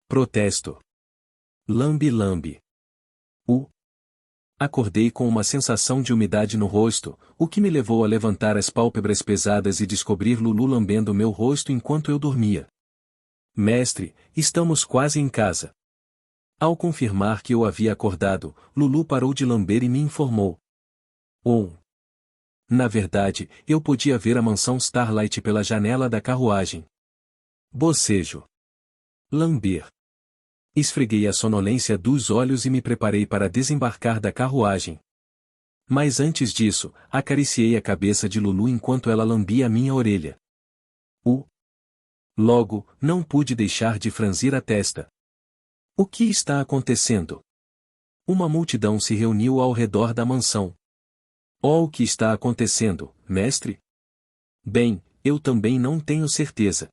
Protesto. Lambe-lambe. Acordei com uma sensação de umidade no rosto, o que me levou a levantar as pálpebras pesadas e descobrir Lulu lambendo meu rosto enquanto eu dormia. Mestre, estamos quase em casa. Ao confirmar que eu havia acordado, Lulu parou de lamber e me informou. Na verdade, eu podia ver a mansão Starlight pela janela da carruagem. Bocejo. Lamber. Esfreguei a sonolência dos olhos e me preparei para desembarcar da carruagem. Mas antes disso, acariciei a cabeça de Lulu enquanto ela lambia a minha orelha. Logo, não pude deixar de franzir a testa. O que está acontecendo? Uma multidão se reuniu ao redor da mansão. O que está acontecendo, mestre? Bem, eu também não tenho certeza.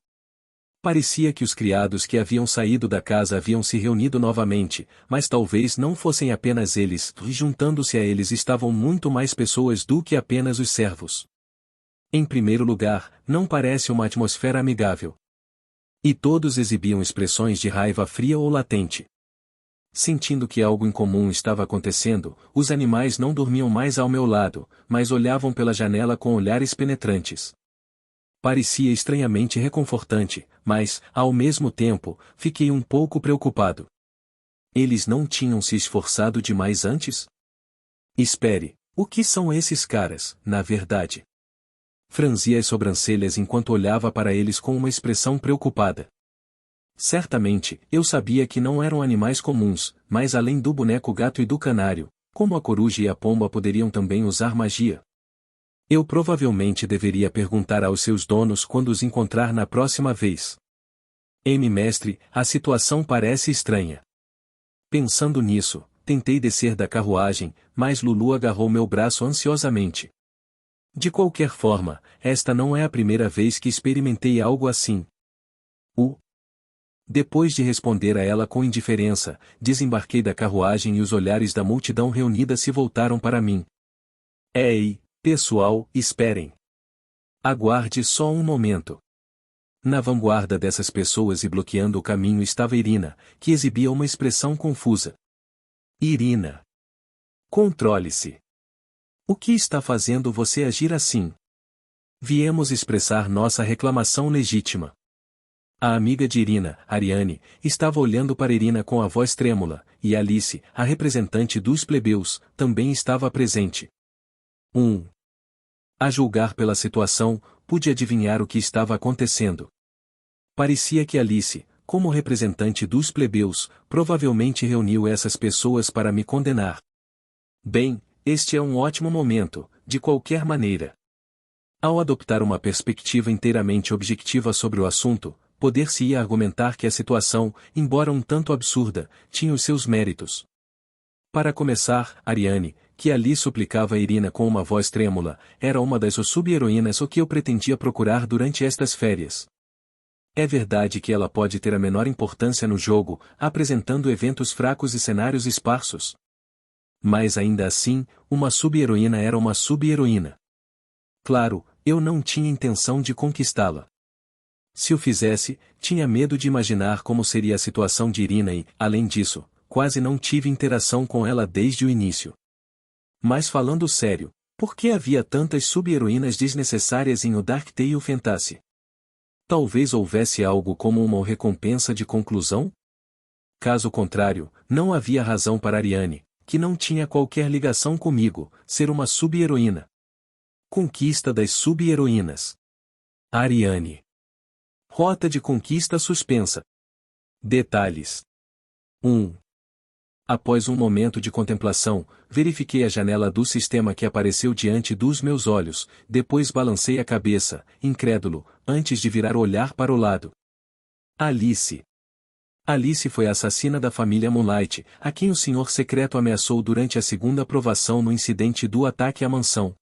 Parecia que os criados que haviam saído da casa haviam se reunido novamente, mas talvez não fossem apenas eles, e juntando-se a eles estavam muito mais pessoas do que apenas os servos. Em primeiro lugar, não parece uma atmosfera amigável. E todos exibiam expressões de raiva fria ou latente. Sentindo que algo incomum estava acontecendo, os animais não dormiam mais ao meu lado, mas olhavam pela janela com olhares penetrantes. Parecia estranhamente reconfortante, mas, ao mesmo tempo, fiquei um pouco preocupado. Eles não tinham se esforçado demais antes? Espere, o que são esses caras, na verdade? Franzi as sobrancelhas enquanto olhava para eles com uma expressão preocupada. Certamente, eu sabia que não eram animais comuns, mas além do boneco gato e do canário, como a coruja e a pomba poderiam também usar magia. Eu provavelmente deveria perguntar aos seus donos quando os encontrar na próxima vez. Mestre, a situação parece estranha. Pensando nisso, tentei descer da carruagem, mas Lulu agarrou meu braço ansiosamente. De qualquer forma, esta não é a primeira vez que experimentei algo assim. Depois de responder a ela com indiferença, desembarquei da carruagem e os olhares da multidão reunida se voltaram para mim. Ei, pessoal, esperem. Aguarde só um momento. Na vanguarda dessas pessoas e bloqueando o caminho estava Irina, que exibia uma expressão confusa. Irina. Controle-se. O que está fazendo você agir assim? Viemos expressar nossa reclamação legítima. A amiga de Irina, Ariane, estava olhando para Irina com a voz trêmula, e Alice, a representante dos plebeus, também estava presente. A julgar pela situação, pude adivinhar o que estava acontecendo. Parecia que Alice, como representante dos plebeus, provavelmente reuniu essas pessoas para me condenar. Bem, este é um ótimo momento, de qualquer maneira. Ao adoptar uma perspectiva inteiramente objetiva sobre o assunto, poder-se-ia argumentar que a situação, embora um tanto absurda, tinha os seus méritos. Para começar, Ariane, que ali suplicava a Irina com uma voz trêmula, era uma das sub-heroínas o que eu pretendia procurar durante estas férias. É verdade que ela pode ter a menor importância no jogo, apresentando eventos fracos e cenários esparsos. Mas ainda assim, uma sub-heroína era uma sub-heroína. Claro, eu não tinha intenção de conquistá-la. Se o fizesse, tinha medo de imaginar como seria a situação de Irina e, além disso, quase não tive interação com ela desde o início. Mas falando sério, por que havia tantas sub-heroínas desnecessárias em O Dark Tale Fantasy? Talvez houvesse algo como uma recompensa de conclusão? Caso contrário, não havia razão para Ariane, que não tinha qualquer ligação comigo, ser uma sub-heroína. Conquista das sub-heroínas. Ariane. Rota de conquista suspensa. Detalhes. 1. Após um momento de contemplação, verifiquei a janela do sistema que apareceu diante dos meus olhos, depois balancei a cabeça, incrédulo, antes de virar o olhar para o lado. Alice. Alice foi a assassina da família Moonlight, a quem o Senhor Secreto ameaçou durante a segunda provação no incidente do ataque à mansão.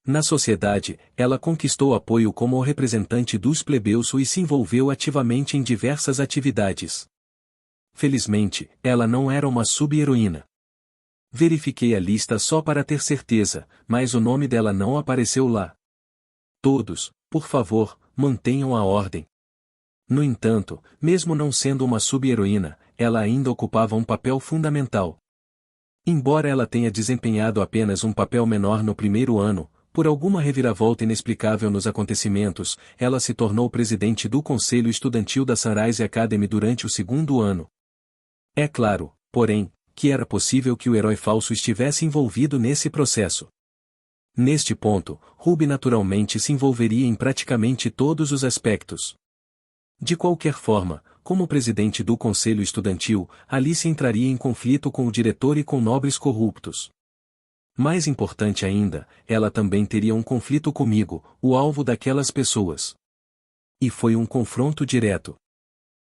Na sociedade, ela conquistou apoio como representante dos plebeus e se envolveu ativamente em diversas atividades. Felizmente, ela não era uma sub-heroína. Verifiquei a lista só para ter certeza, mas o nome dela não apareceu lá. Todos, por favor, mantenham a ordem. No entanto, mesmo não sendo uma sub-heroína, ela ainda ocupava um papel fundamental. Embora ela tenha desempenhado apenas um papel menor no primeiro ano, por alguma reviravolta inexplicável nos acontecimentos, ela se tornou presidente do Conselho Estudantil da Sunrise Academy durante o segundo ano. É claro, porém, que era possível que o herói falso estivesse envolvido nesse processo. Neste ponto, Ruby naturalmente se envolveria em praticamente todos os aspectos. De qualquer forma, como presidente do conselho estudantil, Alice entraria em conflito com o diretor e com nobres corruptos. Mais importante ainda, ela também teria um conflito comigo, o alvo daquelas pessoas. E foi um confronto direto.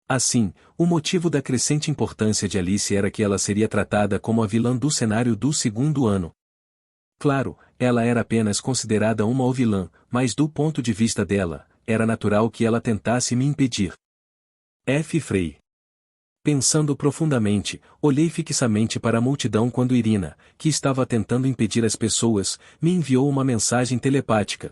Assim, o motivo da crescente importância de Alice era que ela seria tratada como a vilã do cenário do segundo ano. Claro, ela era apenas considerada uma vilã, mas do ponto de vista dela, era natural que ela tentasse me impedir. F. Frey. Pensando profundamente, olhei fixamente para a multidão quando Irina, que estava tentando impedir as pessoas, me enviou uma mensagem telepática.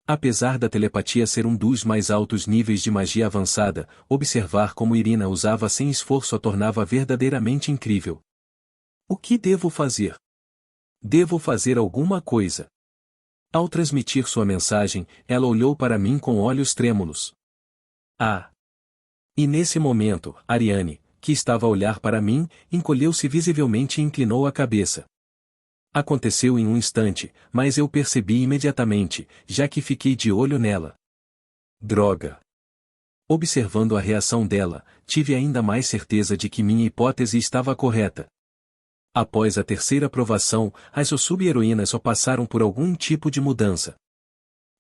Apesar da telepatia ser um dos mais altos níveis de magia avançada, observar como Irina usava sem esforço a tornava verdadeiramente incrível. O que devo fazer? Devo fazer alguma coisa. Ao transmitir sua mensagem, ela olhou para mim com olhos trêmulos. Ah! E nesse momento, Ariane, que estava a olhar para mim, encolheu-se visivelmente e inclinou a cabeça. Aconteceu em um instante, mas eu percebi imediatamente, já que fiquei de olho nela. Droga! Observando a reação dela, tive ainda mais certeza de que minha hipótese estava correta. Após a terceira provação, as sub-heroínas só passaram por algum tipo de mudança.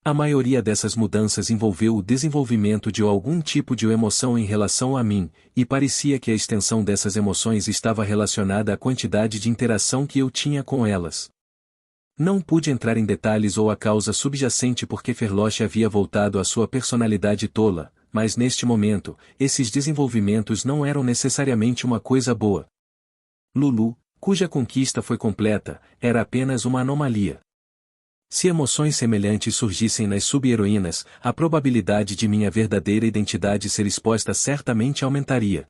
A maioria dessas mudanças envolveu o desenvolvimento de algum tipo de emoção em relação a mim, e parecia que a extensão dessas emoções estava relacionada à quantidade de interação que eu tinha com elas. Não pude entrar em detalhes ou a causa subjacente porque Ferloche havia voltado à sua personalidade tola, mas neste momento, esses desenvolvimentos não eram necessariamente uma coisa boa. Lulu, cuja conquista foi completa, era apenas uma anomalia. Se emoções semelhantes surgissem nas sub-heroínas, a probabilidade de minha verdadeira identidade ser exposta certamente aumentaria.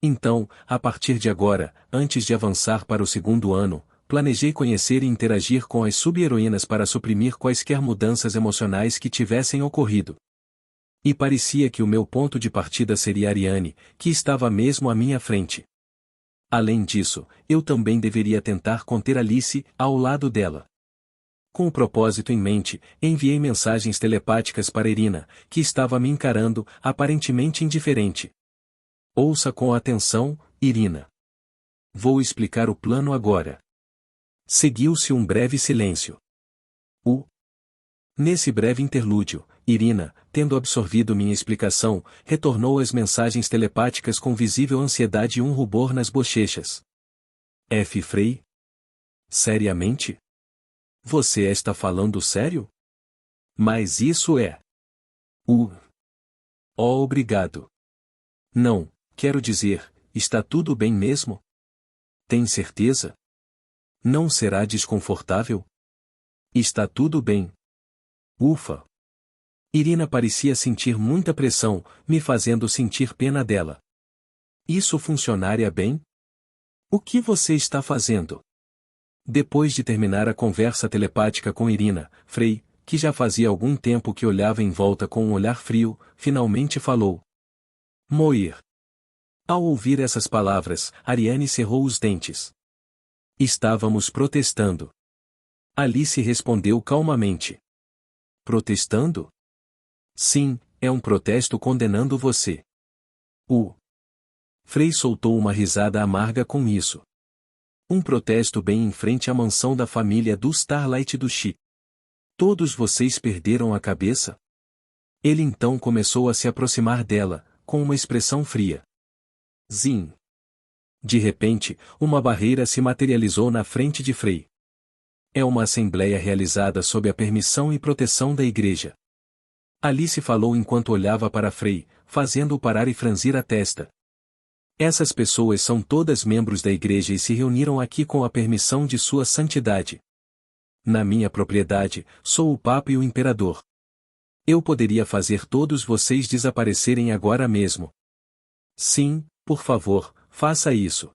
Então, a partir de agora, antes de avançar para o segundo ano, planejei conhecer e interagir com as sub-heroínas para suprimir quaisquer mudanças emocionais que tivessem ocorrido. E parecia que o meu ponto de partida seria Ariane, que estava mesmo à minha frente. Além disso, eu também deveria tentar conter Alice, ao lado dela. Com o propósito em mente, enviei mensagens telepáticas para Irina, que estava me encarando, aparentemente indiferente. Ouça com atenção, Irina. Vou explicar o plano agora. Seguiu-se um breve silêncio. Nesse breve interlúdio, Irina, tendo absorvido minha explicação, retornou as mensagens telepáticas com visível ansiedade e um rubor nas bochechas. F. Frey? Seriamente? Você está falando sério? Mas isso é... Oh, obrigado. Não, quero dizer, está tudo bem mesmo? Tem certeza? Não será desconfortável? Está tudo bem. Ufa! Irina parecia sentir muita pressão, me fazendo sentir pena dela. Isso funcionaria bem? O que você está fazendo? Depois de terminar a conversa telepática com Irina, Frey, que já fazia algum tempo que olhava em volta com um olhar frio, finalmente falou. Moir. Ao ouvir essas palavras, Ariane cerrou os dentes. Estávamos protestando. Alice respondeu calmamente. Protestando? Sim, é um protesto condenando você. Frey soltou uma risada amarga com isso. Um protesto bem em frente à mansão da família do Starlight do Chi. Todos vocês perderam a cabeça? Ele então começou a se aproximar dela, com uma expressão fria. Zin. De repente, uma barreira se materializou na frente de Frey. É uma assembleia realizada sob a permissão e proteção da igreja. Alice falou enquanto olhava para Frey, fazendo-o parar e franzir a testa. Essas pessoas são todas membros da igreja e se reuniram aqui com a permissão de sua santidade. Na minha propriedade, sou o Papa e o Imperador. Eu poderia fazer todos vocês desaparecerem agora mesmo. Sim, por favor, faça isso.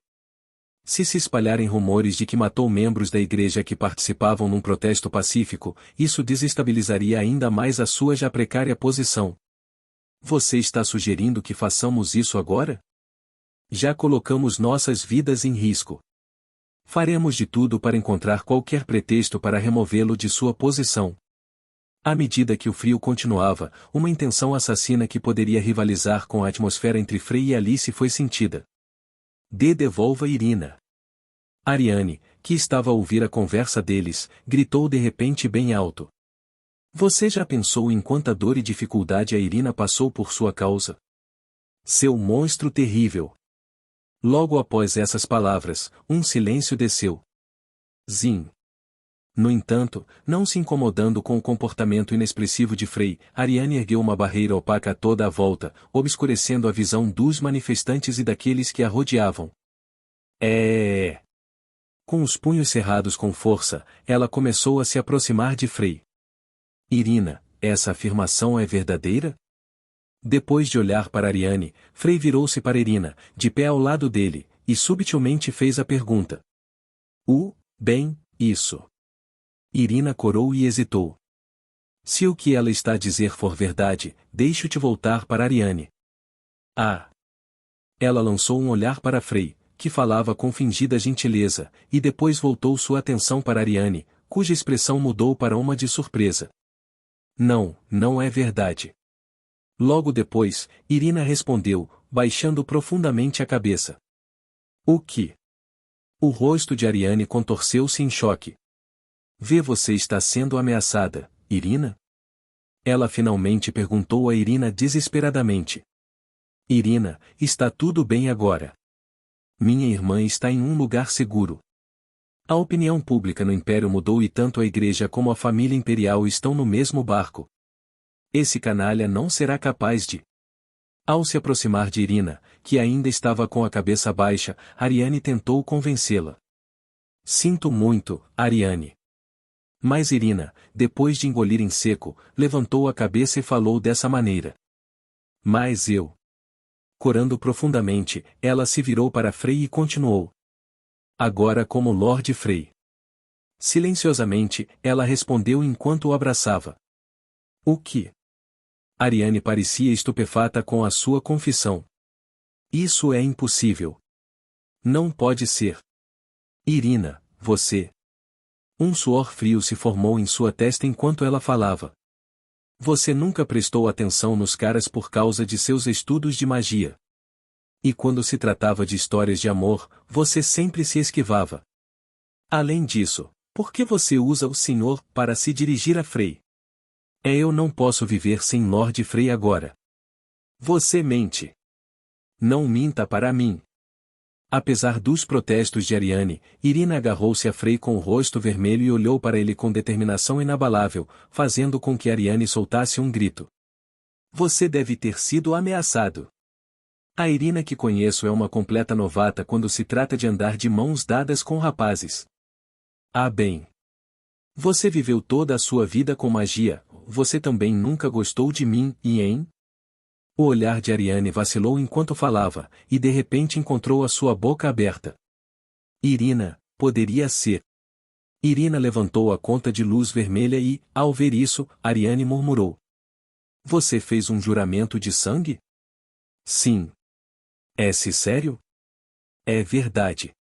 Se espalharem rumores de que matou membros da igreja que participavam num protesto pacífico, isso desestabilizaria ainda mais a sua já precária posição. Você está sugerindo que façamos isso agora? Já colocamos nossas vidas em risco. Faremos de tudo para encontrar qualquer pretexto para removê-lo de sua posição. À medida que o frio continuava, uma intenção assassina que poderia rivalizar com a atmosfera entre Frei e Alice foi sentida. Devolva Irina. Ariane, que estava a ouvir a conversa deles, gritou de repente bem alto. Você já pensou em quanta dor e dificuldade a Irina passou por sua causa? Seu monstro terrível. Logo após essas palavras, um silêncio desceu. Zin. No entanto, não se incomodando com o comportamento inexpressivo de Frei, Ariane ergueu uma barreira opaca a toda a volta, obscurecendo a visão dos manifestantes e daqueles que a rodeavam. Com os punhos cerrados com força, ela começou a se aproximar de Frei. Irina, essa afirmação é verdadeira? Depois de olhar para Ariane, Frei virou-se para Irina, de pé ao lado dele, e subtilmente fez a pergunta. Bem, isso. Irina corou e hesitou. Se o que ela está a dizer for verdade, deixo-te voltar para Ariane. Ela lançou um olhar para Frei, que falava com fingida gentileza, e depois voltou sua atenção para Ariane, cuja expressão mudou para uma de surpresa. Não é verdade. Logo depois, Irina respondeu, baixando profundamente a cabeça. O que? O rosto de Ariane contorceu-se em choque. Você está sendo ameaçada, Irina? Ela finalmente perguntou a Irina desesperadamente. Irina, está tudo bem agora. Minha irmã está em um lugar seguro. A opinião pública no Império mudou e tanto a Igreja como a família imperial estão no mesmo barco. Esse canalha não será capaz de... Ao se aproximar de Irina, que ainda estava com a cabeça baixa, Ariane tentou convencê-la. Sinto muito, Ariane. Mas Irina, depois de engolir em seco, levantou a cabeça e falou dessa maneira. Mas eu... Corando profundamente, ela se virou para Frei e continuou. Agora como Lord Frei. Silenciosamente, ela respondeu enquanto o abraçava. O que? Ariane parecia estupefata com a sua confissão. Isso é impossível. Não pode ser. Irina, você... Um suor frio se formou em sua testa enquanto ela falava. Você nunca prestou atenção nos caras por causa de seus estudos de magia. E quando se tratava de histórias de amor, você sempre se esquivava. Além disso, por que você usa o senhor para se dirigir a Frei? Eu não posso viver sem Lord Frei agora. Você mente. Não minta para mim. Apesar dos protestos de Ariane, Irina agarrou-se a Frei com o rosto vermelho e olhou para ele com determinação inabalável, fazendo com que Ariane soltasse um grito. Você deve ter sido ameaçado. A Irina que conheço é uma completa novata quando se trata de andar de mãos dadas com rapazes. Bem. Você viveu toda a sua vida com magia, você também nunca gostou de mim, hein? O olhar de Ariane vacilou enquanto falava, e de repente encontrou a sua boca aberta. Irina, poderia ser. Irina levantou a conta de luz vermelha e, ao ver isso, Ariane murmurou. Você fez um juramento de sangue? Sim. É-se sério? É verdade.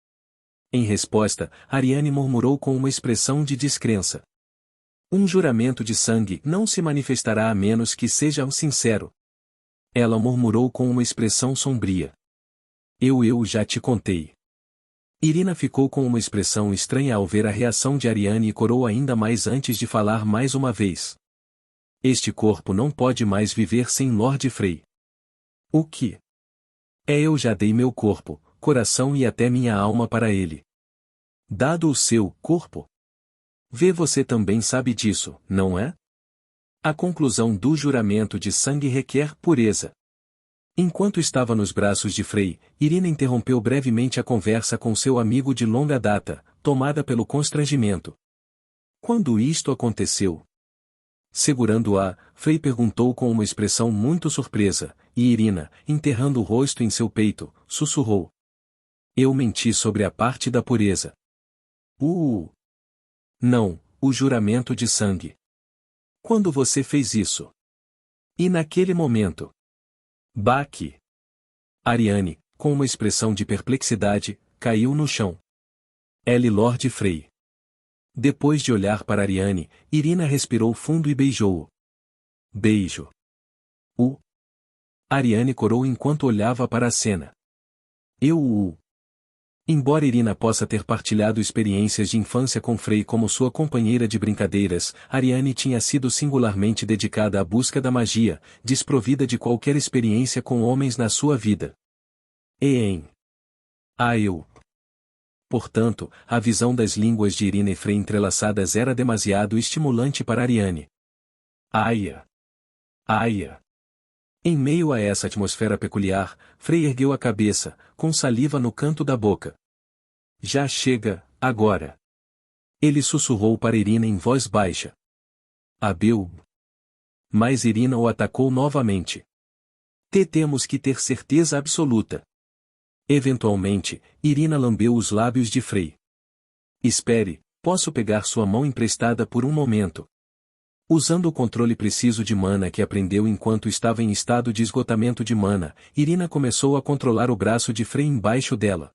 Em resposta, Ariane murmurou com uma expressão de descrença. Um juramento de sangue não se manifestará a menos que seja sincero. Ela murmurou com uma expressão sombria. Eu já te contei. Irina ficou com uma expressão estranha ao ver a reação de Ariane e corou ainda mais antes de falar mais uma vez. Este corpo não pode mais viver sem Lord Frei. O que? Eu já dei meu corpo, coração e até minha alma para ele. Dado o seu corpo? Você também sabe disso, não é? A conclusão do juramento de sangue requer pureza. Enquanto estava nos braços de Frei, Irina interrompeu brevemente a conversa com seu amigo de longa data, tomada pelo constrangimento. Quando isto aconteceu? Segurando-a, Frei perguntou com uma expressão muito surpresa, e Irina, enterrando o rosto em seu peito, sussurrou. Eu menti sobre a parte da pureza. Não, o juramento de sangue. Quando você fez isso? E naquele momento? Baque. Ariane, com uma expressão de perplexidade, caiu no chão. Lord Frei. Depois de olhar para Ariane, Irina respirou fundo e beijou-o. Beijo. Ariane corou enquanto olhava para a cena. Embora Irina possa ter partilhado experiências de infância com Frei como sua companheira de brincadeiras, Ariane tinha sido singularmente dedicada à busca da magia, desprovida de qualquer experiência com homens na sua vida. Portanto, a visão das línguas de Irina e Frei entrelaçadas era demasiado estimulante para Ariane. Aia! Em meio a essa atmosfera peculiar, Frei ergueu a cabeça, com saliva no canto da boca. Já chega, agora. Ele sussurrou para Irina em voz baixa. Abel. Mas Irina o atacou novamente. Temos que ter certeza absoluta. Eventualmente, Irina lambeu os lábios de Frei. Espere, posso pegar sua mão emprestada por um momento. Usando o controle preciso de mana que aprendeu enquanto estava em estado de esgotamento de mana, Irina começou a controlar o braço de Frei embaixo dela.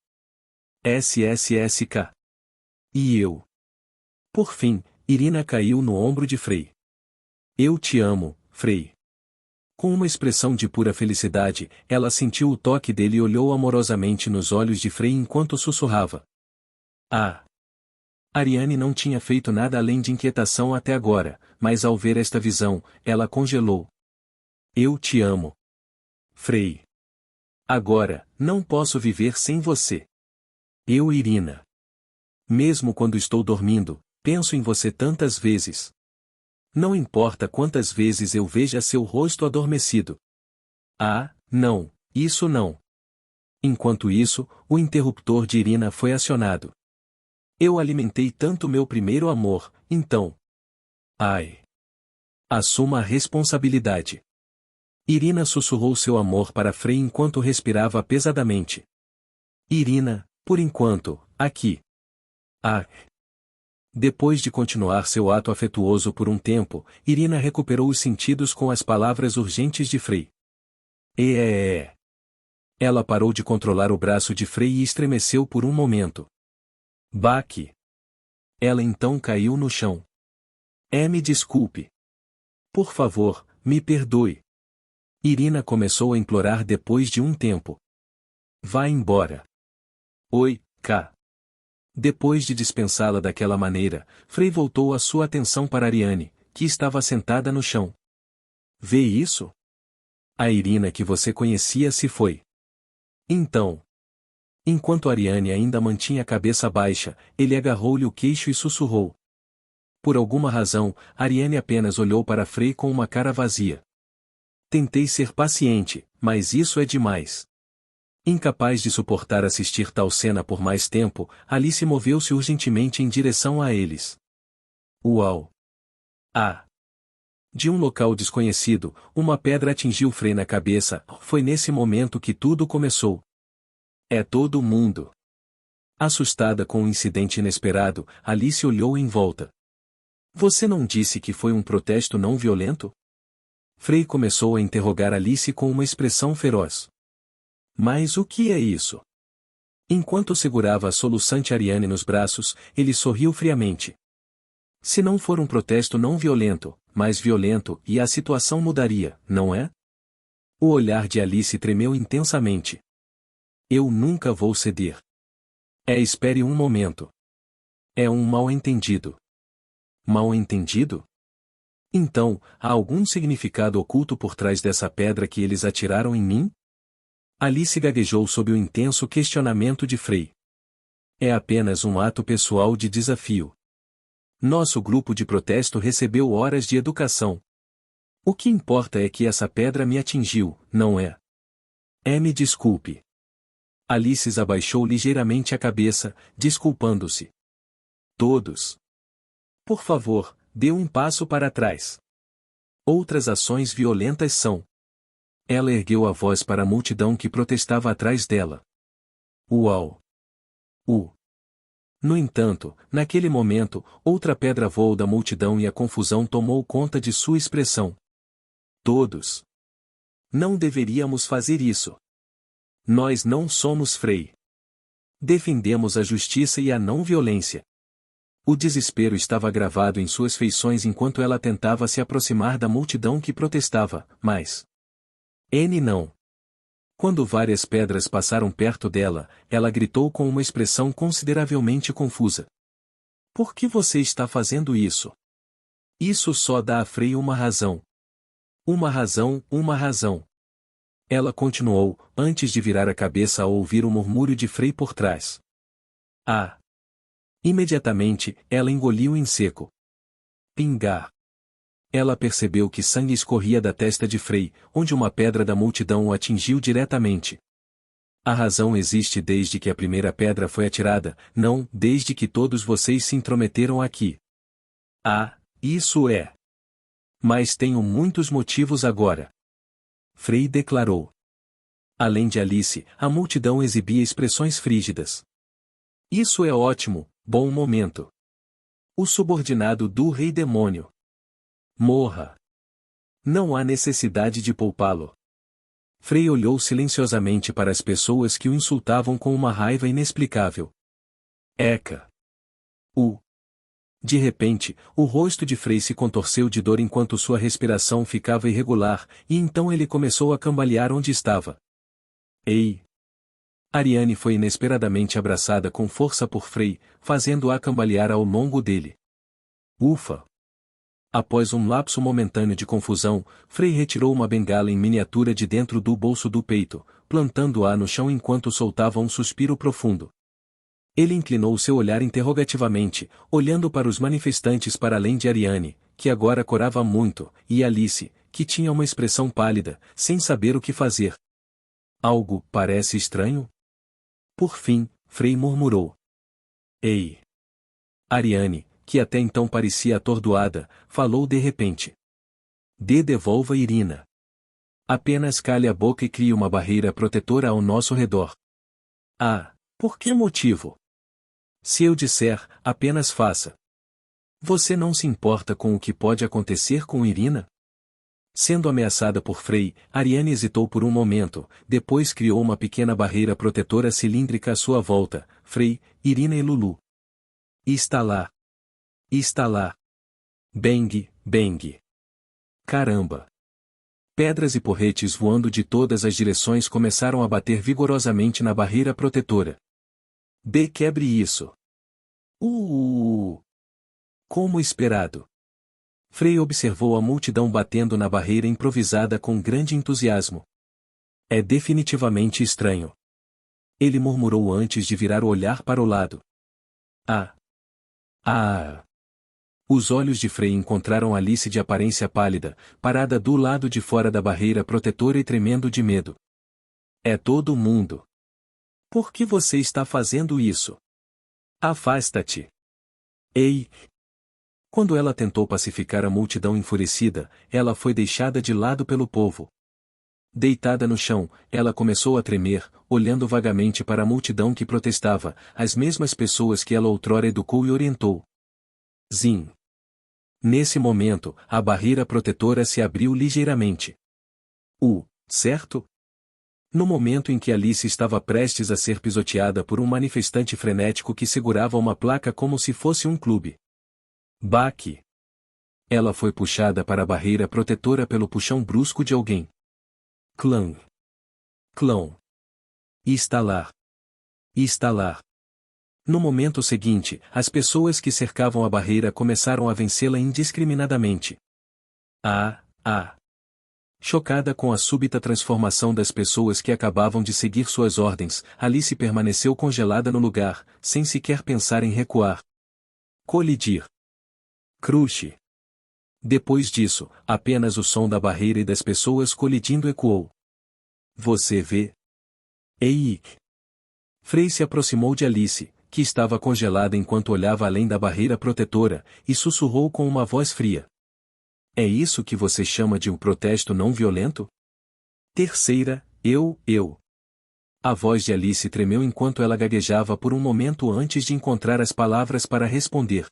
SSSK. E eu. Por fim, Irina caiu no ombro de Frei. Eu te amo, Frei. Com uma expressão de pura felicidade, ela sentiu o toque dele e olhou amorosamente nos olhos de Frei enquanto sussurrava. Ariane não tinha feito nada além de inquietação até agora, mas ao ver esta visão, ela congelou. Eu te amo. Frei. Agora, não posso viver sem você. Irina. Mesmo quando estou dormindo, penso em você tantas vezes. Não importa quantas vezes eu veja seu rosto adormecido. Não, isso não. Enquanto isso, o interruptor de Irina foi acionado. Eu alimentei tanto meu primeiro amor, então. Assuma a responsabilidade. Irina sussurrou seu amor para Frei enquanto respirava pesadamente. Irina, por enquanto, aqui. Depois de continuar seu ato afetuoso por um tempo, Irina recuperou os sentidos com as palavras urgentes de Frei. Ela parou de controlar o braço de Frei e estremeceu por um momento. Baque. Ela então caiu no chão. Me desculpe. Por favor, me perdoe. Irina começou a implorar depois de um tempo. Vá embora. Depois de dispensá-la daquela maneira, Frei voltou a sua atenção para Ariane, que estava sentada no chão. Vê isso? A Irina que você conhecia se foi. Então. Enquanto Ariane ainda mantinha a cabeça baixa, ele agarrou-lhe o queixo e sussurrou. Por alguma razão, Ariane apenas olhou para Frei com uma cara vazia. Tentei ser paciente, mas isso é demais. Incapaz de suportar assistir tal cena por mais tempo, Alice moveu-se urgentemente em direção a eles. Uau! De um local desconhecido, uma pedra atingiu Frei na cabeça. Foi nesse momento que tudo começou. É todo mundo. Assustada com o incidente inesperado, Alice olhou em volta. Você não disse que foi um protesto não violento? Frei começou a interrogar Alice com uma expressão feroz. Mas o que é isso? Enquanto segurava a soluçante Ariane nos braços, ele sorriu friamente. Se não for um protesto não violento, mais violento, e a situação mudaria, não é? O olhar de Alice tremeu intensamente. Eu nunca vou ceder. Espere um momento. É um mal-entendido. Mal-entendido? Então, há algum significado oculto por trás dessa pedra que eles atiraram em mim? Alice gaguejou sob o intenso questionamento de Frei. É apenas um ato pessoal de desafio. Nosso grupo de protesto recebeu horas de educação. O que importa é que essa pedra me atingiu, não é? Me desculpe. Alice abaixou ligeiramente a cabeça, desculpando-se. Todos. Por favor, dê um passo para trás. Outras ações violentas são. Ela ergueu a voz para a multidão que protestava atrás dela. Uau! No entanto, naquele momento, outra pedra voou da multidão e a confusão tomou conta de sua expressão. Todos. Não deveríamos fazer isso. Nós não somos Frei. Defendemos a justiça e a não violência. O desespero estava gravado em suas feições enquanto ela tentava se aproximar da multidão que protestava, mas não. Quando várias pedras passaram perto dela, ela gritou com uma expressão consideravelmente confusa. Por que você está fazendo isso? Isso só dá a Frei uma razão. Uma razão, uma razão. Ela continuou, antes de virar a cabeça ao ouvir o murmúrio de Frei por trás. Ah! Imediatamente, ela engoliu em seco. Pingar. Ela percebeu que sangue escorria da testa de Frei, onde uma pedra da multidão o atingiu diretamente. A razão existe desde que a primeira pedra foi atirada, não desde que todos vocês se intrometeram aqui. Ah, isso é. Mas tenho muitos motivos agora. Frei declarou. Além de Alice, a multidão exibia expressões frígidas. Isso é ótimo, bom momento. O subordinado do Rei Demônio. Morra. Não há necessidade de poupá-lo. Frei olhou silenciosamente para as pessoas que o insultavam com uma raiva inexplicável. Eca. De repente, o rosto de Frei se contorceu de dor enquanto sua respiração ficava irregular, e então ele começou a cambalear onde estava. Ei! Ariane foi inesperadamente abraçada com força por Frei, fazendo-a cambalear ao longo dele. Ufa! Após um lapso momentâneo de confusão, Frei retirou uma bengala em miniatura de dentro do bolso do peito, plantando-a no chão enquanto soltava um suspiro profundo. Ele inclinou seu olhar interrogativamente, olhando para os manifestantes para além de Ariane, que agora corava muito, e Alice, que tinha uma expressão pálida, sem saber o que fazer. Algo parece estranho? Por fim, Frei murmurou. Ei! Ariane, que até então parecia atordoada, falou de repente. Devolva Irina. Apenas cale a boca e crie uma barreira protetora ao nosso redor. Ah, por que motivo? Se eu disser, apenas faça. Você não se importa com o que pode acontecer com Irina? Sendo ameaçada por Frei, Ariane hesitou por um momento, depois criou uma pequena barreira protetora cilíndrica à sua volta, Frei, Irina e Lulu. E está lá. Está lá. Bang, bang. Caramba. Pedras e porretes voando de todas as direções começaram a bater vigorosamente na barreira protetora. Quebre isso. Como esperado. Frei observou a multidão batendo na barreira improvisada com grande entusiasmo. É definitivamente estranho. Ele murmurou antes de virar o olhar para o lado. Os olhos de Frei encontraram Alice de aparência pálida, parada do lado de fora da barreira protetora e tremendo de medo. É todo mundo. Por que você está fazendo isso? Afasta-te. Ei! Quando ela tentou pacificar a multidão enfurecida, ela foi deixada de lado pelo povo. Deitada no chão, ela começou a tremer, olhando vagamente para a multidão que protestava, as mesmas pessoas que ela outrora educou e orientou. Zim. Nesse momento, a barreira protetora se abriu ligeiramente. Certo? No momento em que Alice estava prestes a ser pisoteada por um manifestante frenético que segurava uma placa como se fosse um clube. Baque. Ela foi puxada para a barreira protetora pelo puxão brusco de alguém. Clã. Instalar. No momento seguinte, as pessoas que cercavam a barreira começaram a vencê-la indiscriminadamente. Chocada com a súbita transformação das pessoas que acabavam de seguir suas ordens, Alice permaneceu congelada no lugar, sem sequer pensar em recuar. Colidir. Cruxe. Depois disso, apenas o som da barreira e das pessoas colidindo ecoou. Você vê? Ei! Frei se aproximou de Alice, que estava congelada enquanto olhava além da barreira protetora, e sussurrou com uma voz fria. É isso que você chama de um protesto não violento? Terceira, eu. A voz de Alice tremeu enquanto ela gaguejava por um momento antes de encontrar as palavras para responder.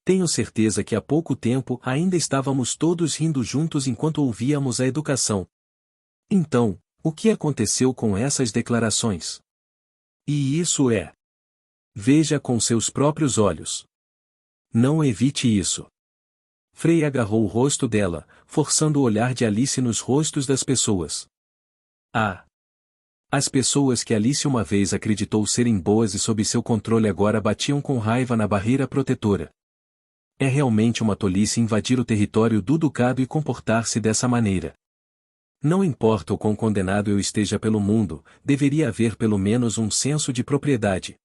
Tenho certeza que há pouco tempo ainda estávamos todos rindo juntos enquanto ouvíamos a educação. Então, o que aconteceu com essas declarações? E isso é. Veja com seus próprios olhos. Não evite isso. Frei agarrou o rosto dela, forçando o olhar de Alice nos rostos das pessoas. As pessoas que Alice uma vez acreditou serem boas e sob seu controle agora batiam com raiva na barreira protetora. É realmente uma tolice invadir o território do ducado e comportar-se dessa maneira. Não importa o quão condenado eu esteja pelo mundo, deveria haver pelo menos um senso de propriedade.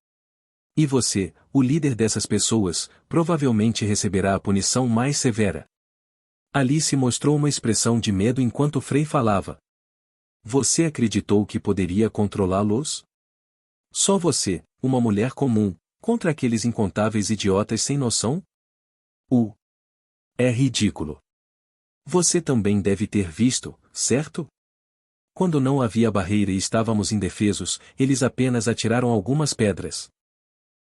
E você, o líder dessas pessoas, provavelmente receberá a punição mais severa. Alice mostrou uma expressão de medo enquanto Frei falava. Você acreditou que poderia controlá-los? Só você, uma mulher comum, contra aqueles incontáveis idiotas sem noção? É ridículo. Você também deve ter visto, certo? Quando não havia barreira e estávamos indefesos, eles apenas atiraram algumas pedras.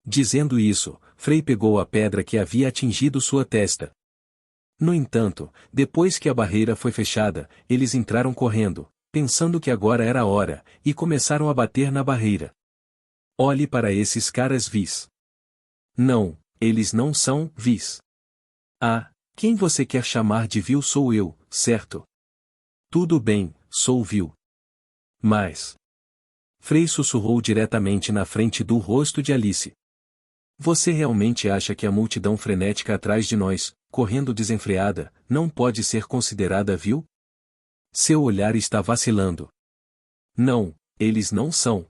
Dizendo isso, Frei pegou a pedra que havia atingido sua testa. No entanto, depois que a barreira foi fechada, eles entraram correndo, pensando que agora era a hora, e começaram a bater na barreira. Olhe para esses caras vis. Não, eles não são vis. Quem você quer chamar de vil sou eu, certo? Tudo bem, sou vil. Mas... Frei sussurrou diretamente na frente do rosto de Alice. Você realmente acha que a multidão frenética atrás de nós, correndo desenfreada, não pode ser considerada vil? Seu olhar está vacilando. Não, eles não são.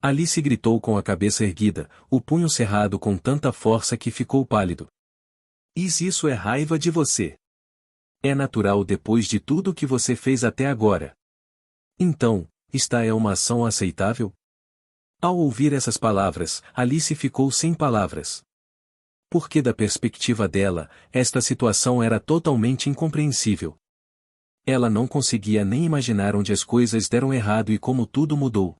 Alice gritou com a cabeça erguida, o punho cerrado com tanta força que ficou pálido. Isso é raiva de você. É natural depois de tudo que você fez até agora. Então, esta é uma ação aceitável? Ao ouvir essas palavras, Alice ficou sem palavras. Porque da perspectiva dela, esta situação era totalmente incompreensível. Ela não conseguia nem imaginar onde as coisas deram errado e como tudo mudou.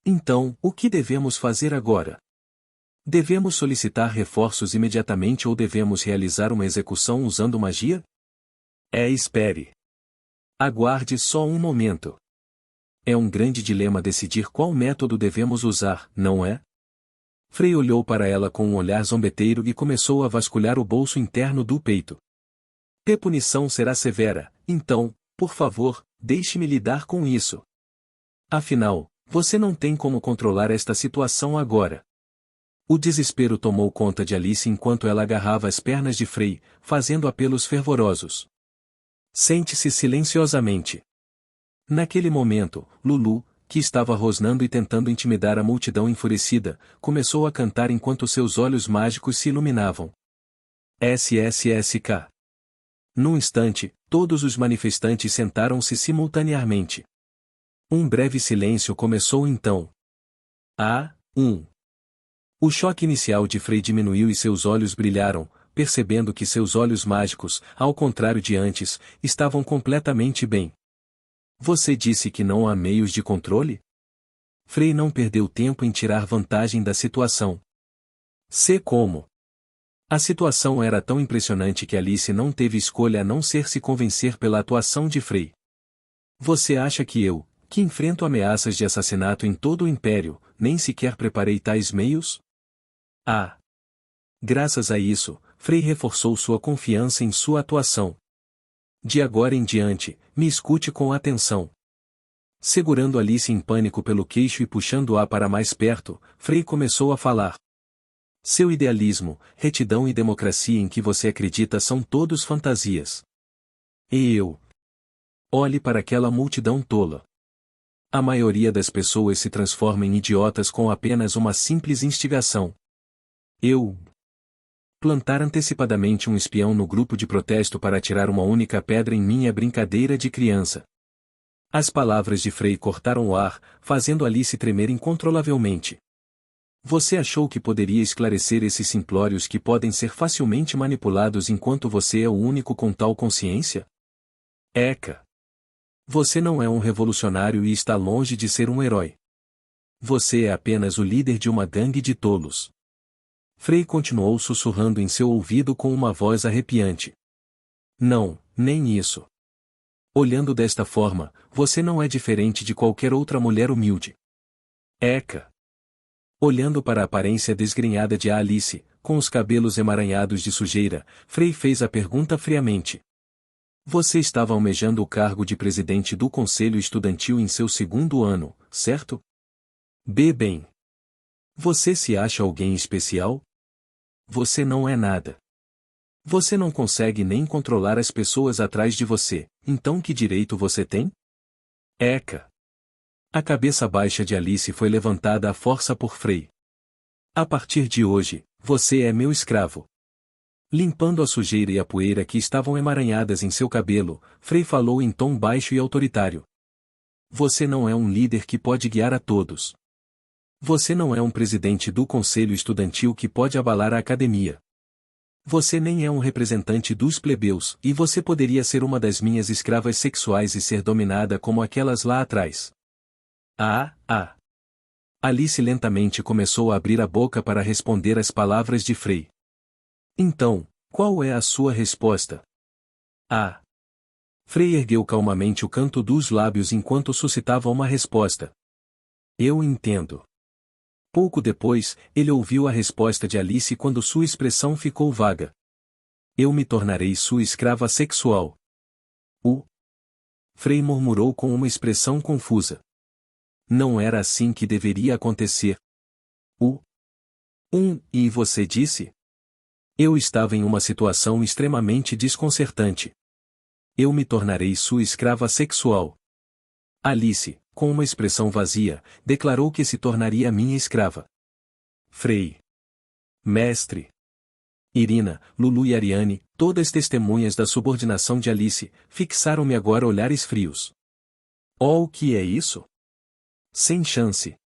Então, o que devemos fazer agora? Devemos solicitar reforços imediatamente ou devemos realizar uma execução usando magia? Espere. Aguarde só um momento. É um grande dilema decidir qual método devemos usar, não é? Frei olhou para ela com um olhar zombeteiro e começou a vasculhar o bolso interno do peito. A punição será severa, então, por favor, deixe-me lidar com isso. Afinal, você não tem como controlar esta situação agora. O desespero tomou conta de Alice enquanto ela agarrava as pernas de Frei, fazendo apelos fervorosos. Sente-se silenciosamente. Naquele momento, Lulu, que estava rosnando e tentando intimidar a multidão enfurecida, começou a cantar enquanto seus olhos mágicos se iluminavam. SSSK. Num instante, todos os manifestantes sentaram-se simultaneamente. Um breve silêncio começou então. O choque inicial de Frei diminuiu e seus olhos brilharam, percebendo que seus olhos mágicos, ao contrário de antes, estavam completamente bem. Você disse que não há meios de controle? Frei não perdeu tempo em tirar vantagem da situação. Sei como. A situação era tão impressionante que Alice não teve escolha a não ser se convencer pela atuação de Frei. Você acha que eu, que enfrento ameaças de assassinato em todo o Império, nem sequer preparei tais meios? Graças a isso, Frei reforçou sua confiança em sua atuação. De agora em diante, me escute com atenção. Segurando Alice em pânico pelo queixo e puxando-a para mais perto, Frei começou a falar. Seu idealismo, retidão e democracia em que você acredita são todos fantasias. E eu? Olhe para aquela multidão tola. A maioria das pessoas se transforma em idiotas com apenas uma simples instigação. Plantar antecipadamente um espião no grupo de protesto para atirar uma única pedra em minha brincadeira de criança. As palavras de Frei cortaram o ar, fazendo Alice tremer incontrolavelmente. Você achou que poderia esclarecer esses simplórios que podem ser facilmente manipulados enquanto você é o único com tal consciência? Eca! Você não é um revolucionário e está longe de ser um herói. Você é apenas o líder de uma gangue de tolos. Frei continuou sussurrando em seu ouvido com uma voz arrepiante. Não, nem isso. Olhando desta forma, você não é diferente de qualquer outra mulher humilde. Eca! Olhando para a aparência desgrenhada de Alice, com os cabelos emaranhados de sujeira, Frei fez a pergunta friamente. Você estava almejando o cargo de presidente do conselho estudantil em seu segundo ano, certo? Bem. Você se acha alguém especial? Você não é nada. Você não consegue nem controlar as pessoas atrás de você, então que direito você tem? Eca! A cabeça baixa de Alice foi levantada à força por Frei. A partir de hoje, você é meu escravo. Limpando a sujeira e a poeira que estavam emaranhadas em seu cabelo, Frei falou em tom baixo e autoritário. Você não é um líder que pode guiar a todos. Você não é um presidente do conselho estudantil que pode abalar a academia. Você nem é um representante dos plebeus, e você poderia ser uma das minhas escravas sexuais e ser dominada como aquelas lá atrás. Alice lentamente começou a abrir a boca para responder às palavras de Frei. Então, qual é a sua resposta? Frei ergueu calmamente o canto dos lábios enquanto suscitava uma resposta. Eu entendo. Pouco depois, ele ouviu a resposta de Alice quando sua expressão ficou vaga. Eu me tornarei sua escrava sexual. Frei murmurou com uma expressão confusa. Não era assim que deveria acontecer. E você disse? Eu estava em uma situação extremamente desconcertante. Eu me tornarei sua escrava sexual. Alice, com uma expressão vazia, declarou que se tornaria minha escrava. Frei. Mestre. Irina, Lulu e Ariane, todas testemunhas da subordinação de Alice, fixaram-me agora olhares frios. O que é isso? Sem chance.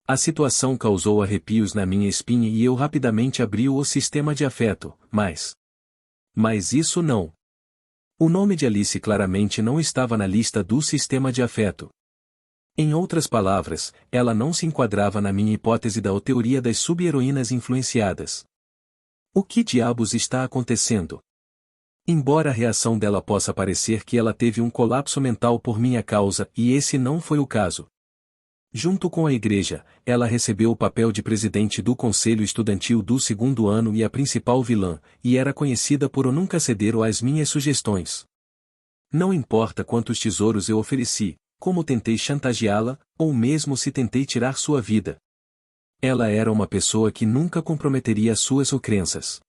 A situação causou arrepios na minha espinha e eu rapidamente abri o sistema de afeto, mas isso não. O nome de Alice claramente não estava na lista do sistema de afeto. Em outras palavras, ela não se enquadrava na minha hipótese da teoria das sub-heroínas influenciadas. O que diabos está acontecendo? Embora a reação dela possa parecer que ela teve um colapso mental por minha causa, e esse não foi o caso. Junto com a igreja, ela recebeu o papel de presidente do conselho estudantil do segundo ano e a principal vilã, e era conhecida por nunca ceder às minhas sugestões. Não importa quantos tesouros eu ofereci, como tentei chantageá-la, ou mesmo se tentei tirar sua vida. Ela era uma pessoa que nunca comprometeria suas crenças.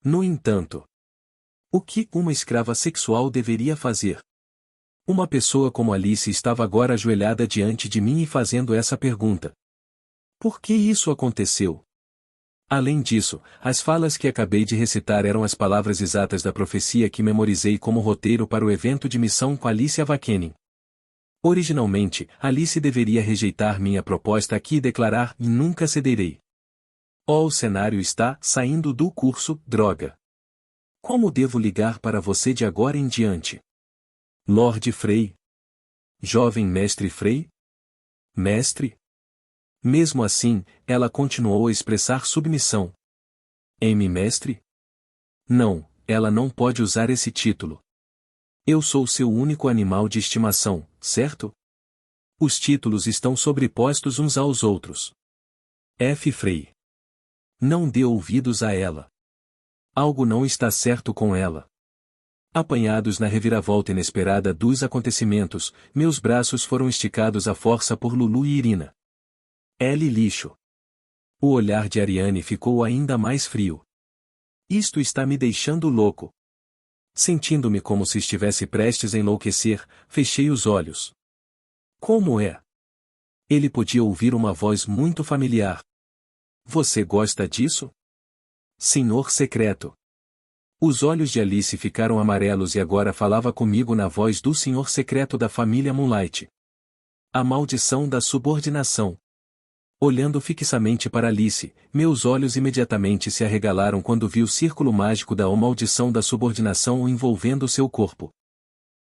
No entanto, o que uma escrava sexual deveria fazer? Uma pessoa como Alice estava agora ajoelhada diante de mim e fazendo essa pergunta. Por que isso aconteceu? Além disso, as falas que acabei de recitar eram as palavras exatas da profecia que memorizei como roteiro para o evento de missão com Alice Avakenin. Originalmente, Alice deveria rejeitar minha proposta aqui e declarar: nunca cederei. O cenário está saindo do curso, droga. Como devo ligar para você de agora em diante? Lord Frei? Jovem mestre Frei? Mestre? Mesmo assim, ela continuou a expressar submissão. Mestre? Não, ela não pode usar esse título. Eu sou seu único animal de estimação, certo? Os títulos estão sobrepostos uns aos outros. Frei. Não dê ouvidos a ela. Algo não está certo com ela. Apanhados na reviravolta inesperada dos acontecimentos, meus braços foram esticados à força por Lulu e Irina. Lixo. O olhar de Ariane ficou ainda mais frio. Isto está me deixando louco. Sentindo-me como se estivesse prestes a enlouquecer, fechei os olhos. Como é? Ele podia ouvir uma voz muito familiar. Você gosta disso? Senhor secreto. Os olhos de Alice ficaram amarelos e agora falava comigo na voz do senhor secreto da família Moonlight. A maldição da subordinação. Olhando fixamente para Alice, meus olhos imediatamente se arregalaram quando vi o círculo mágico da maldição da subordinação envolvendo seu corpo.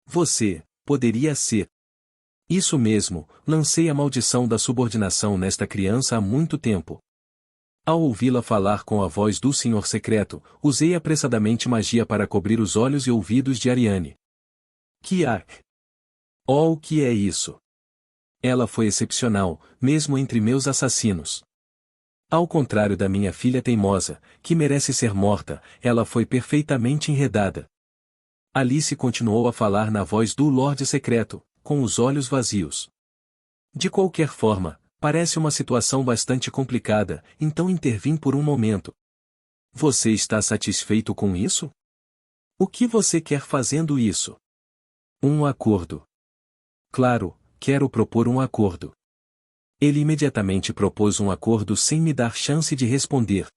Você, poderia ser. Isso mesmo, lancei a maldição da subordinação nesta criança há muito tempo. Ao ouvi-la falar com a voz do Senhor Secreto, usei apressadamente magia para cobrir os olhos e ouvidos de Ariane. Oh, o que é isso? Ela foi excepcional, mesmo entre meus assassinos. Ao contrário da minha filha teimosa, que merece ser morta, ela foi perfeitamente enredada. Alice continuou a falar na voz do Lorde Secreto, com os olhos vazios. De qualquer forma, parece uma situação bastante complicada, então intervim por um momento. Você está satisfeito com isso? O que você quer fazendo isso? Um acordo. Claro, quero propor um acordo. Ele imediatamente propôs um acordo sem me dar chance de responder.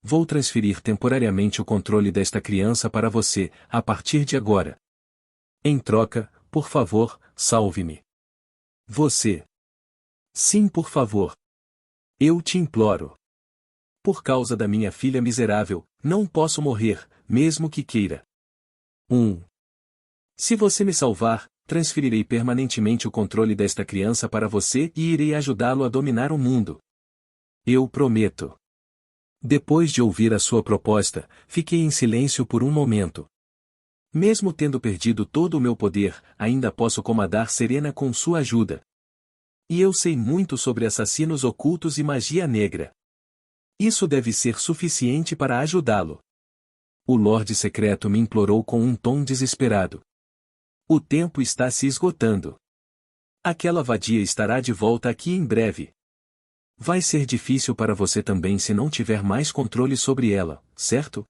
Vou transferir temporariamente o controle desta criança para você, a partir de agora. Em troca, por favor, salve-me. Você. Sim, por favor. Eu te imploro. Por causa da minha filha miserável, não posso morrer, mesmo que queira. Se você me salvar, transferirei permanentemente o controle desta criança para você e irei ajudá-lo a dominar o mundo. Eu prometo. Depois de ouvir a sua proposta, fiquei em silêncio por um momento. Mesmo tendo perdido todo o meu poder, ainda posso comandar Serena com sua ajuda. E eu sei muito sobre assassinos ocultos e magia negra. Isso deve ser suficiente para ajudá-lo. O Lorde Secreto me implorou com um tom desesperado. O tempo está se esgotando. Aquela vadia estará de volta aqui em breve. Vai ser difícil para você também se não tiver mais controle sobre ela, certo?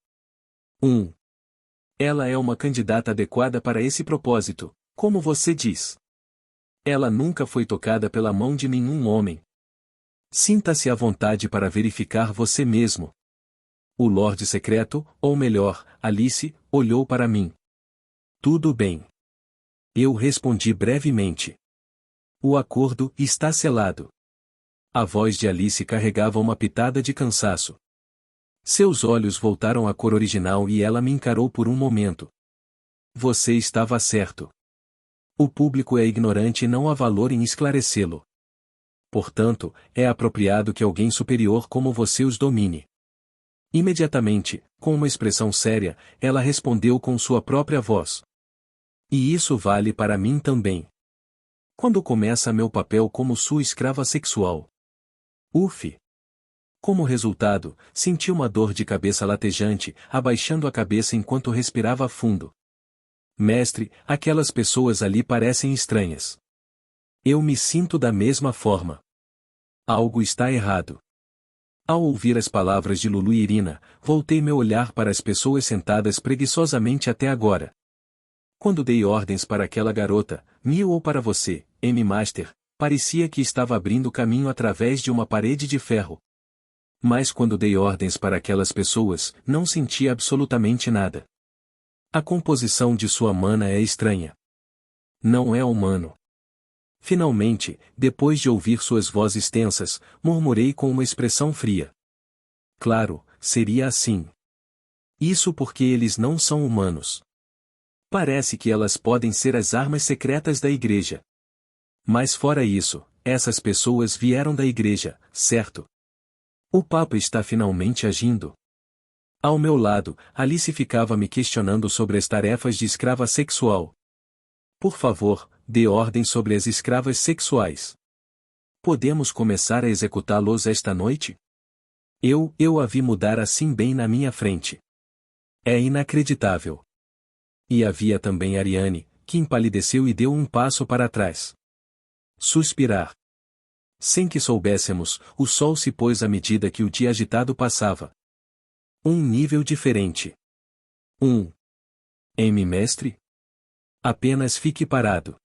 Ela é uma candidata adequada para esse propósito, como você diz. Ela nunca foi tocada pela mão de nenhum homem. Sinta-se à vontade para verificar você mesmo. O Lorde Secreto, ou melhor, Alice, olhou para mim. Tudo bem. Eu respondi brevemente. O acordo está selado. A voz de Alice carregava uma pitada de cansaço. Seus olhos voltaram à cor original e ela me encarou por um momento. Você estava certo. O público é ignorante e não há valor em esclarecê-lo. Portanto, é apropriado que alguém superior como você os domine. Imediatamente, com uma expressão séria, ela respondeu com sua própria voz. E isso vale para mim também. Quando começa meu papel como sua escrava sexual? Uf! Como resultado, senti uma dor de cabeça latejante, abaixando a cabeça enquanto respirava fundo. Mestre, aquelas pessoas ali parecem estranhas. Eu me sinto da mesma forma. Algo está errado. Ao ouvir as palavras de Lulu e Irina, voltei meu olhar para as pessoas sentadas preguiçosamente até agora. Quando dei ordens para aquela garota, Mil ou para você, M-Master, parecia que estava abrindo caminho através de uma parede de ferro. Mas quando dei ordens para aquelas pessoas, não senti absolutamente nada. A composição de sua mana é estranha. Não é humano. Finalmente, depois de ouvir suas vozes tensas, murmurei com uma expressão fria. Claro, seria assim. Isso porque eles não são humanos. Parece que elas podem ser as armas secretas da igreja. Mas fora isso, essas pessoas vieram da igreja, certo? O Papa está finalmente agindo. Ao meu lado, Alice ficava me questionando sobre as tarefas de escrava sexual. Por favor, dê ordem sobre as escravas sexuais. Podemos começar a executá-los esta noite? Eu a vi mudar assim bem na minha frente. É inacreditável. E havia também Ariane, que empalideceu e deu um passo para trás. Suspirar. Sem que soubéssemos, o sol se pôs à medida que o dia agitado passava. Um nível diferente. M-Mestre? Apenas fique parado.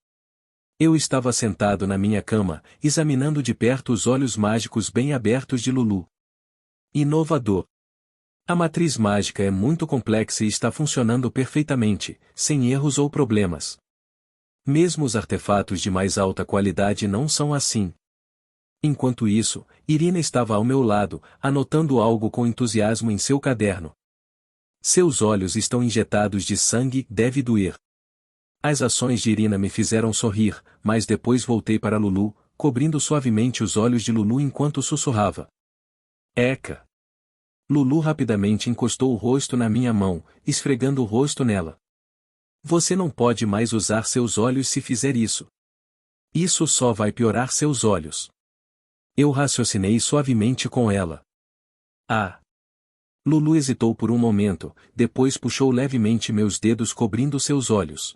Eu estava sentado na minha cama, examinando de perto os olhos mágicos bem abertos de Lulu. Inovador. A matriz mágica é muito complexa e está funcionando perfeitamente, sem erros ou problemas. Mesmo os artefatos de mais alta qualidade não são assim. Enquanto isso, Irina estava ao meu lado, anotando algo com entusiasmo em seu caderno. Seus olhos estão injetados de sangue, deve doer. As ações de Irina me fizeram sorrir, mas depois voltei para Lulu, cobrindo suavemente os olhos de Lulu enquanto sussurrava. Eca! Lulu rapidamente encostou o rosto na minha mão, esfregando o rosto nela. Você não pode mais usar seus olhos se fizer isso. Isso só vai piorar seus olhos. Eu raciocinei suavemente com ela. Ah! Lulu hesitou por um momento, depois puxou levemente meus dedos cobrindo seus olhos.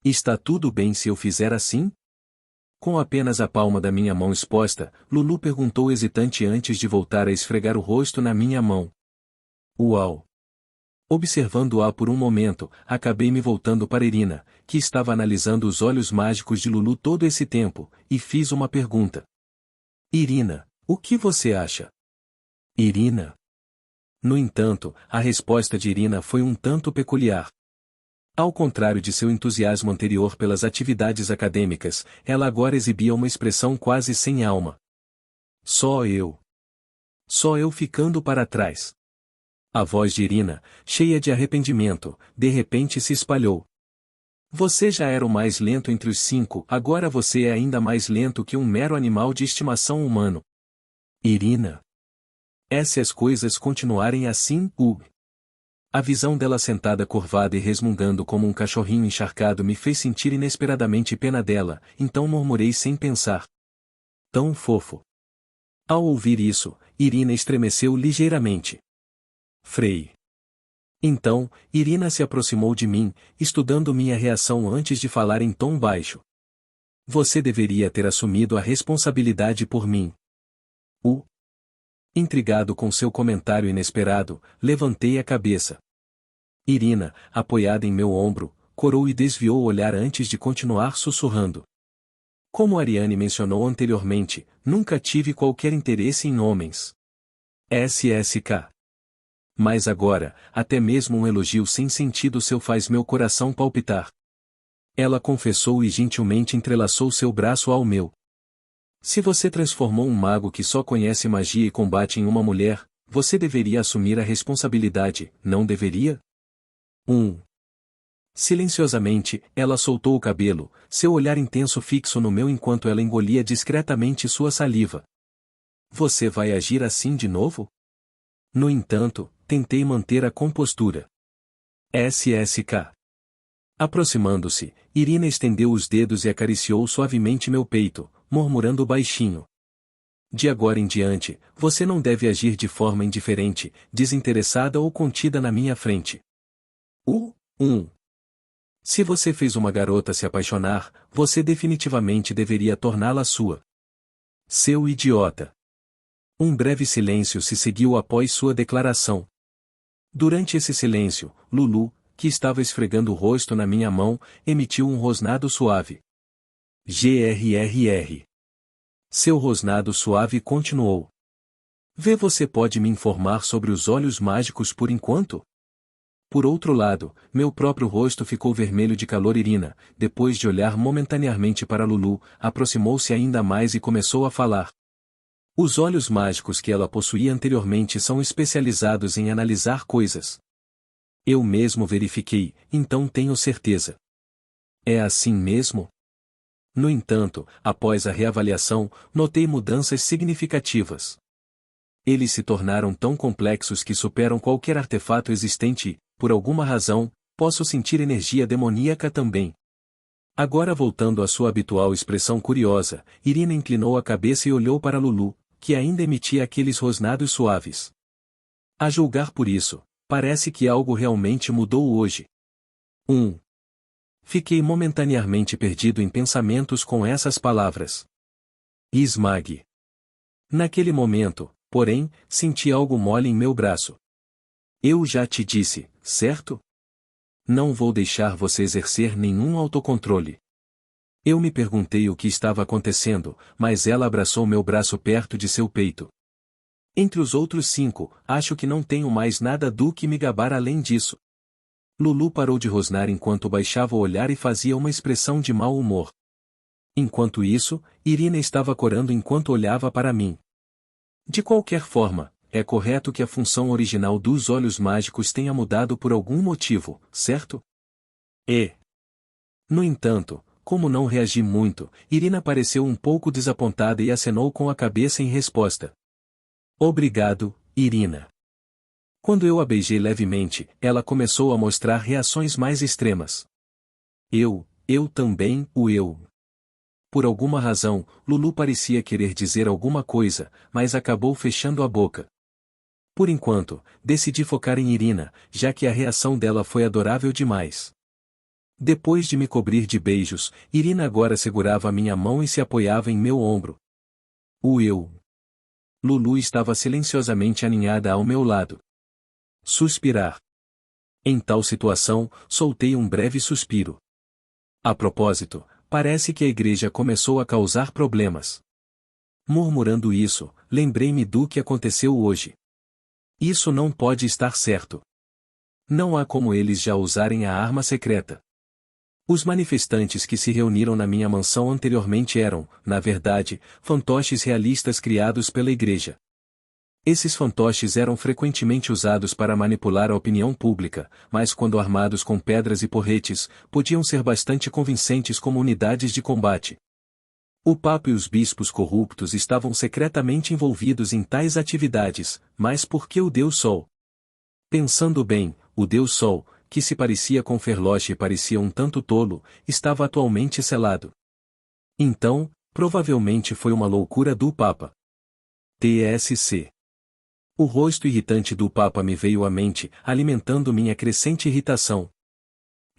Está tudo bem se eu fizer assim? Com apenas a palma da minha mão exposta, Lulu perguntou hesitante antes de voltar a esfregar o rosto na minha mão. Uau! Observando-a por um momento, acabei me voltando para Irina, que estava analisando os olhos mágicos de Lulu todo esse tempo, e fiz uma pergunta. Irina, o que você acha? Irina? No entanto, a resposta de Irina foi um tanto peculiar. Ao contrário de seu entusiasmo anterior pelas atividades acadêmicas, ela agora exibia uma expressão quase sem alma. Só eu. Só eu ficando para trás. A voz de Irina, cheia de arrependimento, de repente se espalhou. Você já era o mais lento entre os 5, agora você é ainda mais lento que um mero animal de estimação humano. Irina. Se as coisas continuarem assim, A visão dela sentada curvada e resmungando como um cachorrinho encharcado me fez sentir inesperadamente pena dela, então murmurei sem pensar. Tão fofo. Ao ouvir isso, Irina estremeceu ligeiramente. Frei. Então, Irina se aproximou de mim, estudando minha reação antes de falar em tom baixo. Você deveria ter assumido a responsabilidade por mim. Intrigado com seu comentário inesperado, levantei a cabeça. Irina, apoiada em meu ombro, corou e desviou o olhar antes de continuar sussurrando. Como Ariane mencionou anteriormente, nunca tive qualquer interesse em homens. SSK. Mas agora, até mesmo um elogio sem sentido seu faz meu coração palpitar. Ela confessou e gentilmente entrelaçou seu braço ao meu. Se você transformou um mago que só conhece magia e combate em uma mulher, você deveria assumir a responsabilidade, não deveria? Silenciosamente, ela soltou o cabelo, seu olhar intenso fixo no meu enquanto ela engolia discretamente sua saliva. Você vai agir assim de novo? No entanto, tentei manter a compostura. SSK. Aproximando-se, Irina estendeu os dedos e acariciou suavemente meu peito, murmurando baixinho. De agora em diante, você não deve agir de forma indiferente, desinteressada ou contida na minha frente. Se você fez uma garota se apaixonar, você definitivamente deveria torná-la sua. Seu idiota. Um breve silêncio se seguiu após sua declaração. Durante esse silêncio, Lulu, que estava esfregando o rosto na minha mão, emitiu um rosnado suave. Grrr. Seu rosnado suave continuou. Você pode me informar sobre os olhos mágicos por enquanto? Por outro lado, meu próprio rosto ficou vermelho de calor. Irina, depois de olhar momentaneamente para Lulu, aproximou-se ainda mais e começou a falar. Os olhos mágicos que ela possuía anteriormente são especializados em analisar coisas. Eu mesmo verifiquei, então tenho certeza. É assim mesmo? No entanto, após a reavaliação, notei mudanças significativas. Eles se tornaram tão complexos que superam qualquer artefato existente e, por alguma razão, posso sentir energia demoníaca também. Agora voltando à sua habitual expressão curiosa, Irina inclinou a cabeça e olhou para Lulu, que ainda emitia aqueles rosnados suaves. A julgar por isso, parece que algo realmente mudou hoje. Fiquei momentaneamente perdido em pensamentos com essas palavras. Esmague. Naquele momento, porém, senti algo mole em meu braço. Eu já te disse, certo? Não vou deixar você exercer nenhum autocontrole. Eu me perguntei o que estava acontecendo, mas ela abraçou meu braço perto de seu peito. Entre os outros 5, acho que não tenho mais nada do que me gabar além disso. Lulu parou de rosnar enquanto baixava o olhar e fazia uma expressão de mau humor. Enquanto isso, Irina estava corando enquanto olhava para mim. De qualquer forma, é correto que a função original dos olhos mágicos tenha mudado por algum motivo, certo? No entanto, como não reagi muito, Irina pareceu um pouco desapontada e acenou com a cabeça em resposta. Obrigado, Irina. Quando eu a beijei levemente, ela começou a mostrar reações mais extremas. Eu também, eu. Por alguma razão, Lulu parecia querer dizer alguma coisa, mas acabou fechando a boca. Por enquanto, decidi focar em Irina, já que a reação dela foi adorável demais. Depois de me cobrir de beijos, Irina agora segurava minha mão e se apoiava em meu ombro. Eu. Lulu estava silenciosamente aninhada ao meu lado. Suspirar. Em tal situação, soltei um breve suspiro. A propósito, parece que a igreja começou a causar problemas. Murmurando isso, lembrei-me do que aconteceu hoje. Isso não pode estar certo. Não há como eles já usarem a arma secreta. Os manifestantes que se reuniram na minha mansão anteriormente eram, na verdade, fantoches realistas criados pela igreja. Esses fantoches eram frequentemente usados para manipular a opinião pública, mas quando armados com pedras e porretes, podiam ser bastante convincentes como unidades de combate. O Papa e os bispos corruptos estavam secretamente envolvidos em tais atividades, mas por que o Deus Sol? Pensando bem, o Deus Sol, que se parecia com Ferloche e parecia um tanto tolo, estava atualmente selado. Então, provavelmente foi uma loucura do Papa. TSC. O rosto irritante do Papa me veio à mente, alimentando minha crescente irritação.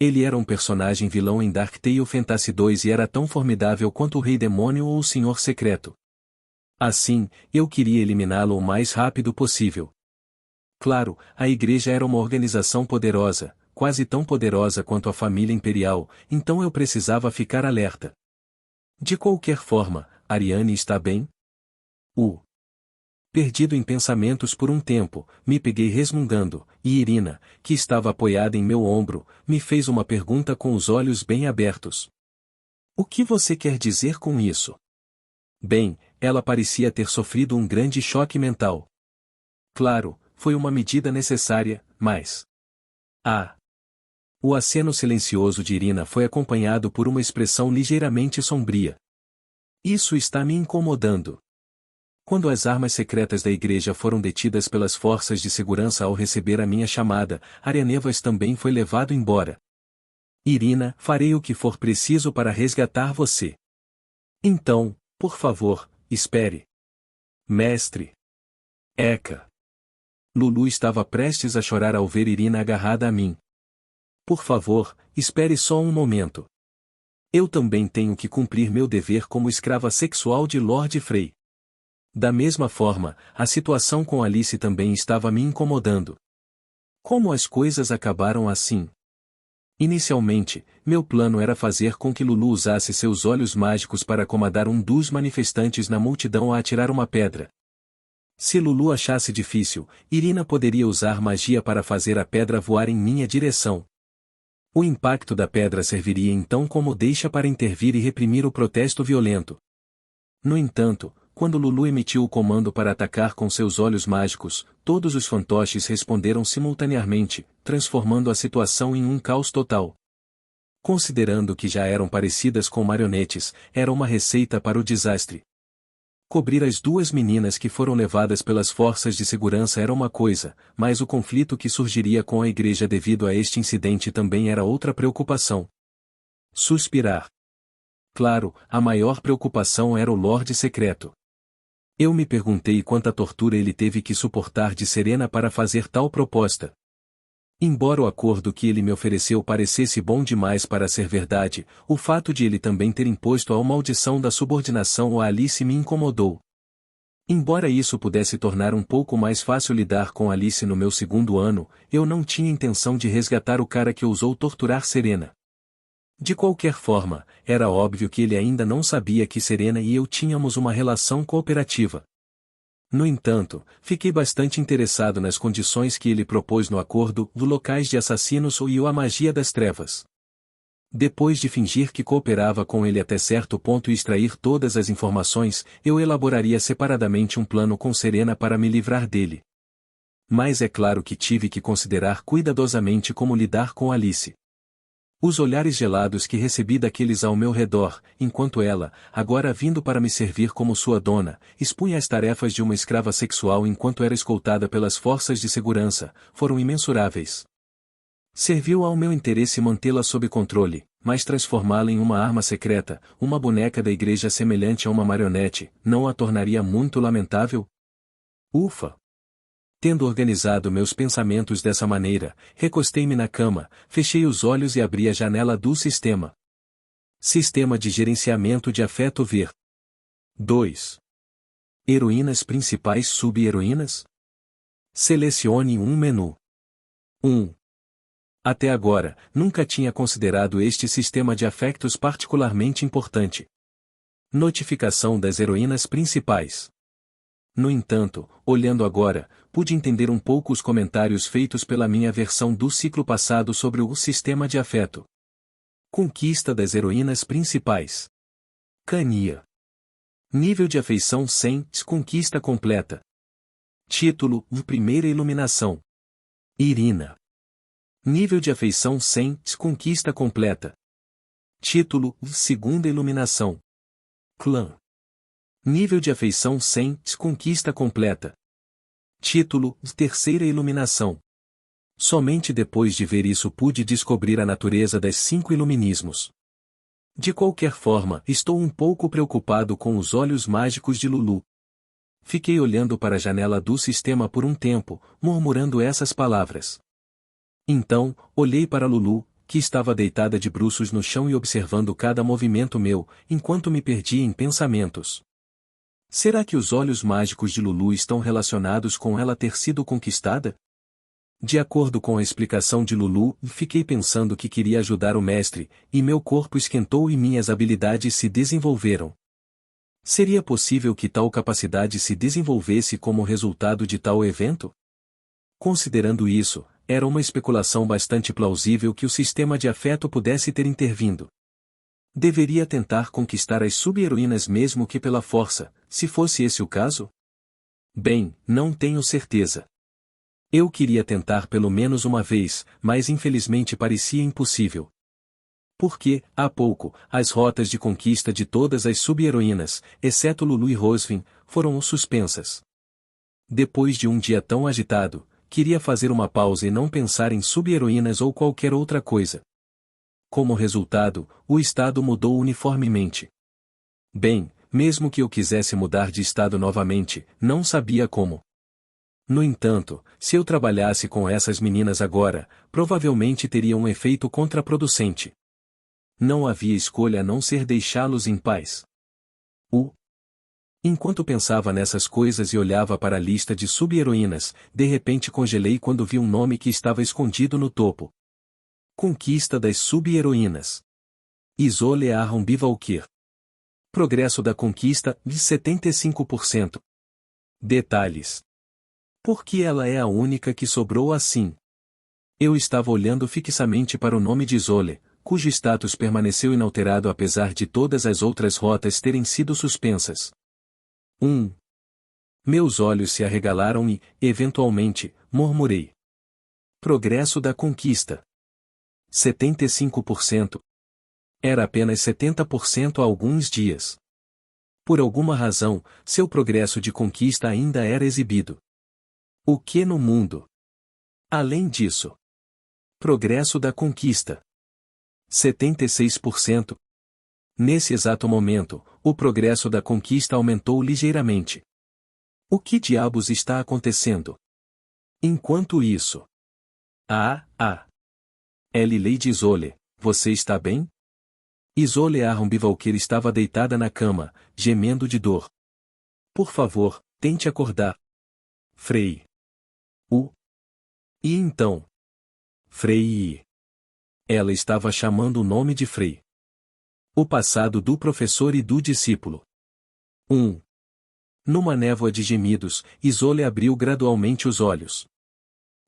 Ele era um personagem vilão em Dark Tale Fantasy 2 e era tão formidável quanto o Rei Demônio ou o Senhor Secreto. Assim, eu queria eliminá-lo o mais rápido possível. Claro, a igreja era uma organização poderosa, quase tão poderosa quanto a família imperial, então eu precisava ficar alerta. De qualquer forma, Ariane está bem? Perdido em pensamentos por um tempo, me peguei resmungando, e Irina, que estava apoiada em meu ombro, me fez uma pergunta com os olhos bem abertos. O que você quer dizer com isso? Bem, ela parecia ter sofrido um grande choque mental. Claro, foi uma medida necessária, mas... O aceno silencioso de Irina foi acompanhado por uma expressão ligeiramente sombria. Isso está me incomodando. Quando as armas secretas da igreja foram detidas pelas forças de segurança ao receber a minha chamada, Arenevas também foi levado embora. Irina, farei o que for preciso para resgatar você. Então, por favor, espere. Mestre. Eka. Lulu estava prestes a chorar ao ver Irina agarrada a mim. Por favor, espere só um momento. Eu também tenho que cumprir meu dever como escrava sexual de Lord Frey. Da mesma forma, a situação com Alice também estava me incomodando. Como as coisas acabaram assim? Inicialmente, meu plano era fazer com que Lulu usasse seus olhos mágicos para acomodar um dos manifestantes na multidão a atirar uma pedra. Se Lulu achasse difícil, Irina poderia usar magia para fazer a pedra voar em minha direção. O impacto da pedra serviria então como deixa para intervir e reprimir o protesto violento. No entanto, quando Lulu emitiu o comando para atacar com seus olhos mágicos, todos os fantoches responderam simultaneamente, transformando a situação em um caos total. Considerando que já eram parecidas com marionetes, era uma receita para o desastre. Cobrir as duas meninas que foram levadas pelas forças de segurança era uma coisa, mas o conflito que surgiria com a igreja devido a este incidente também era outra preocupação. Suspirar. Claro, a maior preocupação era o Lorde Secreto. Eu me perguntei quanta tortura ele teve que suportar de Serena para fazer tal proposta. Embora o acordo que ele me ofereceu parecesse bom demais para ser verdade, o fato de ele também ter imposto a maldição da subordinação a Alice me incomodou. Embora isso pudesse tornar um pouco mais fácil lidar com Alice no meu segundo ano, eu não tinha intenção de resgatar o cara que ousou torturar Serena. De qualquer forma, era óbvio que ele ainda não sabia que Serena e eu tínhamos uma relação cooperativa. No entanto, fiquei bastante interessado nas condições que ele propôs no acordo, os locais de assassinos e a magia das trevas. Depois de fingir que cooperava com ele até certo ponto e extrair todas as informações, eu elaboraria separadamente um plano com Serena para me livrar dele. Mas é claro que tive que considerar cuidadosamente como lidar com Alice. Os olhares gelados que recebi daqueles ao meu redor, enquanto ela, agora vindo para me servir como sua dona, expunha as tarefas de uma escrava sexual enquanto era escoltada pelas forças de segurança, foram imensuráveis. Serviu ao meu interesse mantê-la sob controle, mas transformá-la em uma arma secreta, uma boneca da igreja semelhante a uma marionete, não a tornaria muito lamentável? Ufa! Tendo organizado meus pensamentos dessa maneira, recostei-me na cama, fechei os olhos e abri a janela do sistema. Sistema de gerenciamento de afeto ver. 2. Heroínas principais sub-heroínas? Selecione um menu. 1. Até agora, nunca tinha considerado este sistema de afetos particularmente importante. Notificação das heroínas principais. No entanto, olhando agora, pude entender um pouco os comentários feitos pela minha versão do ciclo passado sobre o sistema de afeto. Conquista das heroínas principais. Cania. Nível de afeição 100, conquista completa. Título, primeira iluminação. Irina. Nível de afeição 100, conquista completa. Título, segunda iluminação. Clã. Nível de afeição 100, conquista completa. Título, terceira iluminação. Somente depois de ver isso pude descobrir a natureza das 5 iluminismos. De qualquer forma, estou um pouco preocupado com os olhos mágicos de Lulu. Fiquei olhando para a janela do sistema por um tempo, murmurando essas palavras. Então, olhei para Lulu, que estava deitada de bruços no chão e observando cada movimento meu, enquanto me perdia em pensamentos. Será que os olhos mágicos de Lulu estão relacionados com ela ter sido conquistada? De acordo com a explicação de Lulu, fiquei pensando que queria ajudar o mestre, e meu corpo esquentou e minhas habilidades se desenvolveram. Seria possível que tal capacidade se desenvolvesse como resultado de tal evento? Considerando isso, era uma especulação bastante plausível que o sistema de afeto pudesse ter intervindo. Deveria tentar conquistar as sub-heroínas mesmo que pela força, se fosse esse o caso? Bem, não tenho certeza. Eu queria tentar pelo menos uma vez, mas infelizmente parecia impossível. Porque, há pouco, as rotas de conquista de todas as sub-heroínas, exceto Lulu e Rosvin, foram suspensas. Depois de um dia tão agitado, queria fazer uma pausa e não pensar em sub-heroínas ou qualquer outra coisa. Como resultado, o estado mudou uniformemente. Bem, mesmo que eu quisesse mudar de estado novamente, não sabia como. No entanto, se eu trabalhasse com essas meninas agora, provavelmente teria um efeito contraproducente. Não havia escolha a não ser deixá-los em paz. Enquanto pensava nessas coisas e olhava para a lista de sub-heroínas, de repente congelei quando vi um nome que estava escondido no topo. Conquista das sub-heroínas. Isolde Ahron Bivalkyr. Progresso da conquista, de 75%. Detalhes. Por que ela é a única que sobrou assim? Eu estava olhando fixamente para o nome de Isolde, cujo status permaneceu inalterado apesar de todas as outras rotas terem sido suspensas. Meus olhos se arregalaram e, eventualmente, murmurei. Progresso da conquista. 75%. Era apenas 70% há alguns dias. Por alguma razão, seu progresso de conquista ainda era exibido. O que no mundo? Além disso. Progresso da conquista. 76%. Nesse exato momento, o progresso da conquista aumentou ligeiramente. O que diabos está acontecendo? Enquanto isso. Lady Isolde, você está bem? Isolde Ahron Bivalkyr estava deitada na cama, gemendo de dor. Por favor, tente acordar. Frei. E então? Frei. Ela estava chamando o nome de Frei. O passado do professor e do discípulo. Numa névoa de gemidos, Isolde abriu gradualmente os olhos.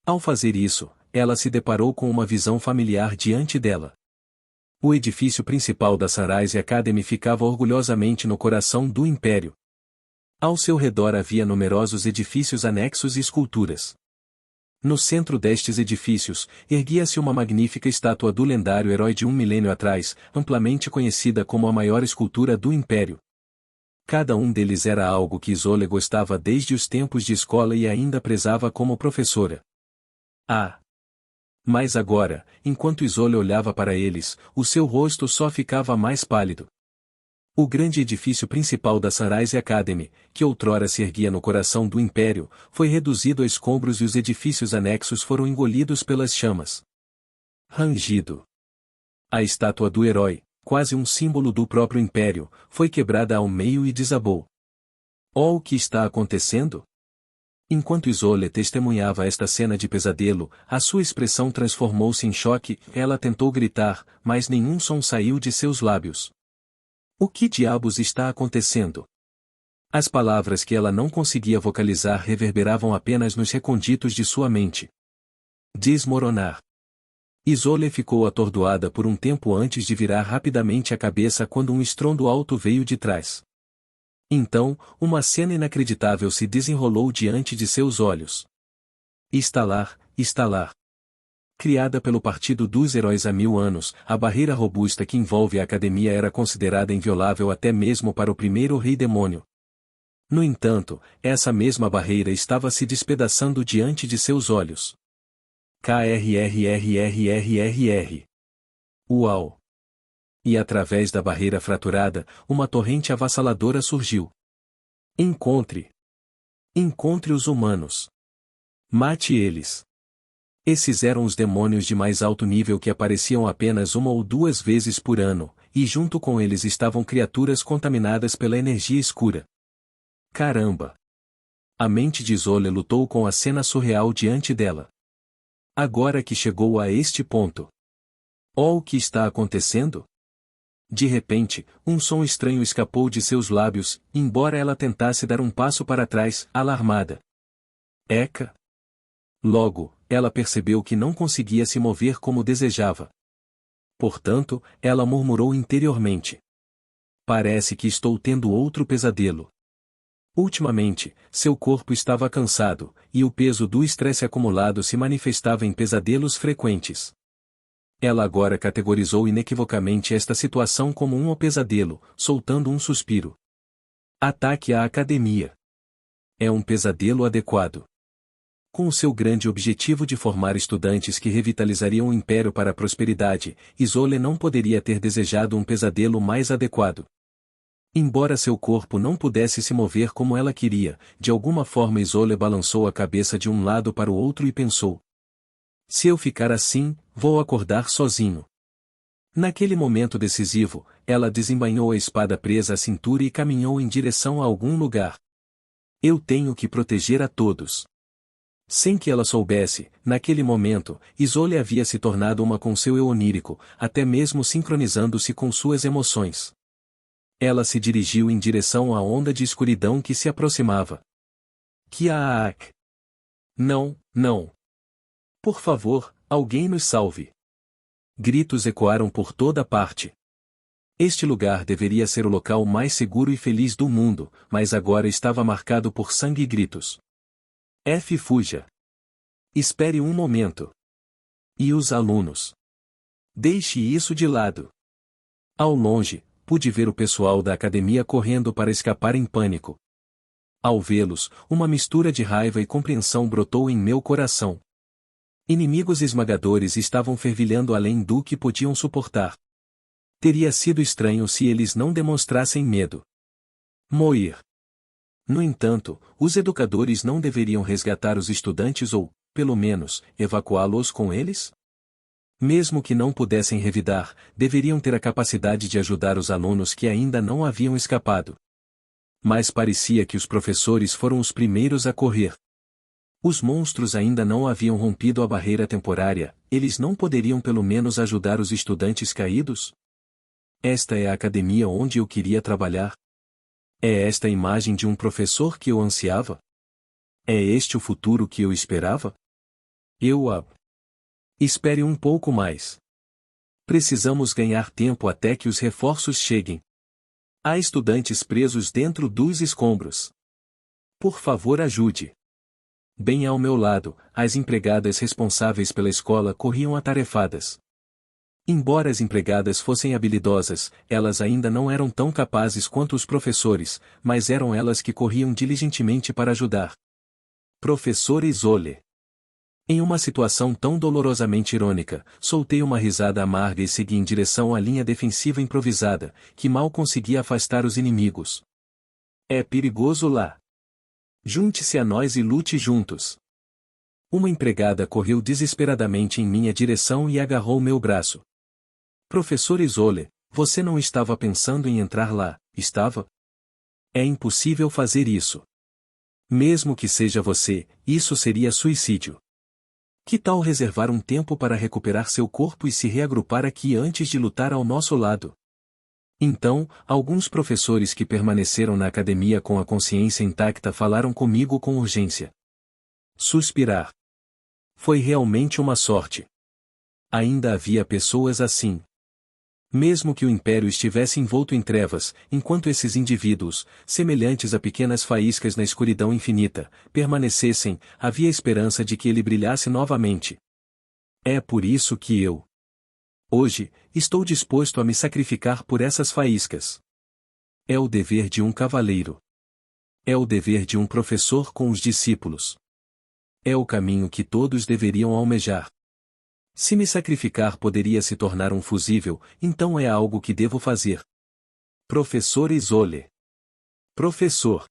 Ao fazer isso, ela se deparou com uma visão familiar diante dela. O edifício principal da Sunrise Academy ficava orgulhosamente no coração do império. Ao seu redor havia numerosos edifícios anexos e esculturas. No centro destes edifícios, erguia-se uma magnífica estátua do lendário herói de 1 milênio atrás, amplamente conhecida como a maior escultura do império. Cada um deles era algo que Isolde gostava desde os tempos de escola e ainda prezava como professora. Mas agora, enquanto Isolde olhava para eles, o seu rosto só ficava mais pálido. O grande edifício principal da Sunrise Academy, que outrora se erguia no coração do império, foi reduzido a escombros e os edifícios anexos foram engolidos pelas chamas. Rangido. A estátua do herói, quase um símbolo do próprio império, foi quebrada ao meio e desabou. Oh, o que está acontecendo? Enquanto Isolde testemunhava esta cena de pesadelo, a sua expressão transformou-se em choque, ela tentou gritar, mas nenhum som saiu de seus lábios. O que diabos está acontecendo? As palavras que ela não conseguia vocalizar reverberavam apenas nos reconditos de sua mente. Desmoronar. Isolde ficou atordoada por um tempo antes de virar rapidamente a cabeça quando um estrondo alto veio de trás. Então, uma cena inacreditável se desenrolou diante de seus olhos. Estalar, estalar. Criada pelo Partido dos Heróis há 1000 anos, a barreira robusta que envolve a academia era considerada inviolável até mesmo para o primeiro rei demônio. No entanto, essa mesma barreira estava se despedaçando diante de seus olhos. Krrrrrrr. Uau! E através da barreira fraturada, uma torrente avassaladora surgiu. Encontre os humanos. Mate eles. Esses eram os demônios de mais alto nível que apareciam apenas 1 ou 2 vezes por ano, e junto com eles estavam criaturas contaminadas pela energia escura. Caramba! A mente de Isolde lutou com a cena surreal diante dela. Agora que chegou a este ponto. Oh, o que está acontecendo? De repente, um som estranho escapou de seus lábios, embora ela tentasse dar um passo para trás, alarmada. Eca! Logo, ela percebeu que não conseguia se mover como desejava. Portanto, ela murmurou interiormente. Parece que estou tendo outro pesadelo. Ultimamente, seu corpo estava cansado, e o peso do estresse acumulado se manifestava em pesadelos frequentes. Ela agora categorizou inequivocamente esta situação como um pesadelo, soltando um suspiro. Ataque à academia. É um pesadelo adequado. Com o seu grande objetivo de formar estudantes que revitalizariam o império para a prosperidade, Isolde não poderia ter desejado um pesadelo mais adequado. Embora seu corpo não pudesse se mover como ela queria, de alguma forma Isolde balançou a cabeça de um lado para o outro e pensou: se eu ficar assim, vou acordar sozinho. Naquele momento decisivo, ela desembainhou a espada presa à cintura e caminhou em direção a algum lugar. Eu tenho que proteger a todos. Sem que ela soubesse, naquele momento, Isolde havia se tornado uma com seu eu onírico, até mesmo sincronizando-se com suas emoções. Ela se dirigiu em direção à onda de escuridão que se aproximava. Kiaak! Não, não! Por favor, alguém nos salve! Gritos ecoaram por toda parte. Este lugar deveria ser o local mais seguro e feliz do mundo, mas agora estava marcado por sangue e gritos. Fuja! Espere um momento. E os alunos? Deixe isso de lado. Ao longe, pude ver o pessoal da academia correndo para escapar em pânico. Ao vê-los, uma mistura de raiva e compreensão brotou em meu coração. Inimigos esmagadores estavam fervilhando além do que podiam suportar. Teria sido estranho se eles não demonstrassem medo. Moir. No entanto, os educadores não deveriam resgatar os estudantes ou, pelo menos, evacuá-los com eles? Mesmo que não pudessem revidar, deveriam ter a capacidade de ajudar os alunos que ainda não haviam escapado. Mas parecia que os professores foram os primeiros a correr. Os monstros ainda não haviam rompido a barreira temporária, eles não poderiam pelo menos ajudar os estudantes caídos? Esta é a academia onde eu queria trabalhar? É esta a imagem de um professor que eu ansiava? É este o futuro que eu esperava? Espere um pouco mais. Precisamos ganhar tempo até que os reforços cheguem. Há estudantes presos dentro dos escombros. Por favor, ajude. Bem ao meu lado, as empregadas responsáveis pela escola corriam atarefadas. Embora as empregadas fossem habilidosas, elas ainda não eram tão capazes quanto os professores, mas eram elas que corriam diligentemente para ajudar. Professor Isole. Em uma situação tão dolorosamente irônica, soltei uma risada amarga e segui em direção à linha defensiva improvisada, que mal conseguia afastar os inimigos. É perigoso lá. Junte-se a nós e lute juntos. Uma empregada correu desesperadamente em minha direção e agarrou meu braço. Professor Isole, você não estava pensando em entrar lá, estava? É impossível fazer isso. Mesmo que seja você, isso seria suicídio. Que tal reservar um tempo para recuperar seu corpo e se reagrupar aqui antes de lutar ao nosso lado? Então, alguns professores que permaneceram na academia com a consciência intacta falaram comigo com urgência. Suspirar. Foi realmente uma sorte. Ainda havia pessoas assim. Mesmo que o império estivesse envolto em trevas, enquanto esses indivíduos, semelhantes a pequenas faíscas na escuridão infinita, permanecessem, havia esperança de que ele brilhasse novamente. É por isso que eu, hoje, estou disposto a me sacrificar por essas faíscas. É o dever de um cavaleiro. É o dever de um professor com os discípulos. É o caminho que todos deveriam almejar. Se me sacrificar poderia se tornar um fusível, então é algo que devo fazer. Professor Isole. Professor.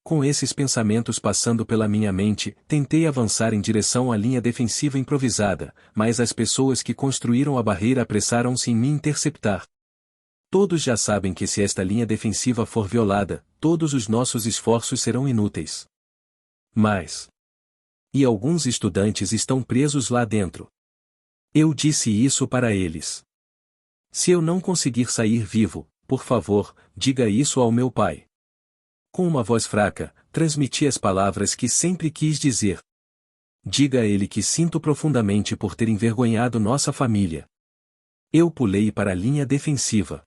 Com esses pensamentos passando pela minha mente, tentei avançar em direção à linha defensiva improvisada, mas as pessoas que construíram a barreira apressaram-se em me interceptar. Todos já sabem que se esta linha defensiva for violada, todos os nossos esforços serão inúteis. Mas... E alguns estudantes estão presos lá dentro. Eu disse isso para eles. Se eu não conseguir sair vivo, por favor, diga isso ao meu pai. Com uma voz fraca, transmiti as palavras que sempre quis dizer. Diga a ele que sinto profundamente por ter envergonhado nossa família. Eu pulei para a linha defensiva.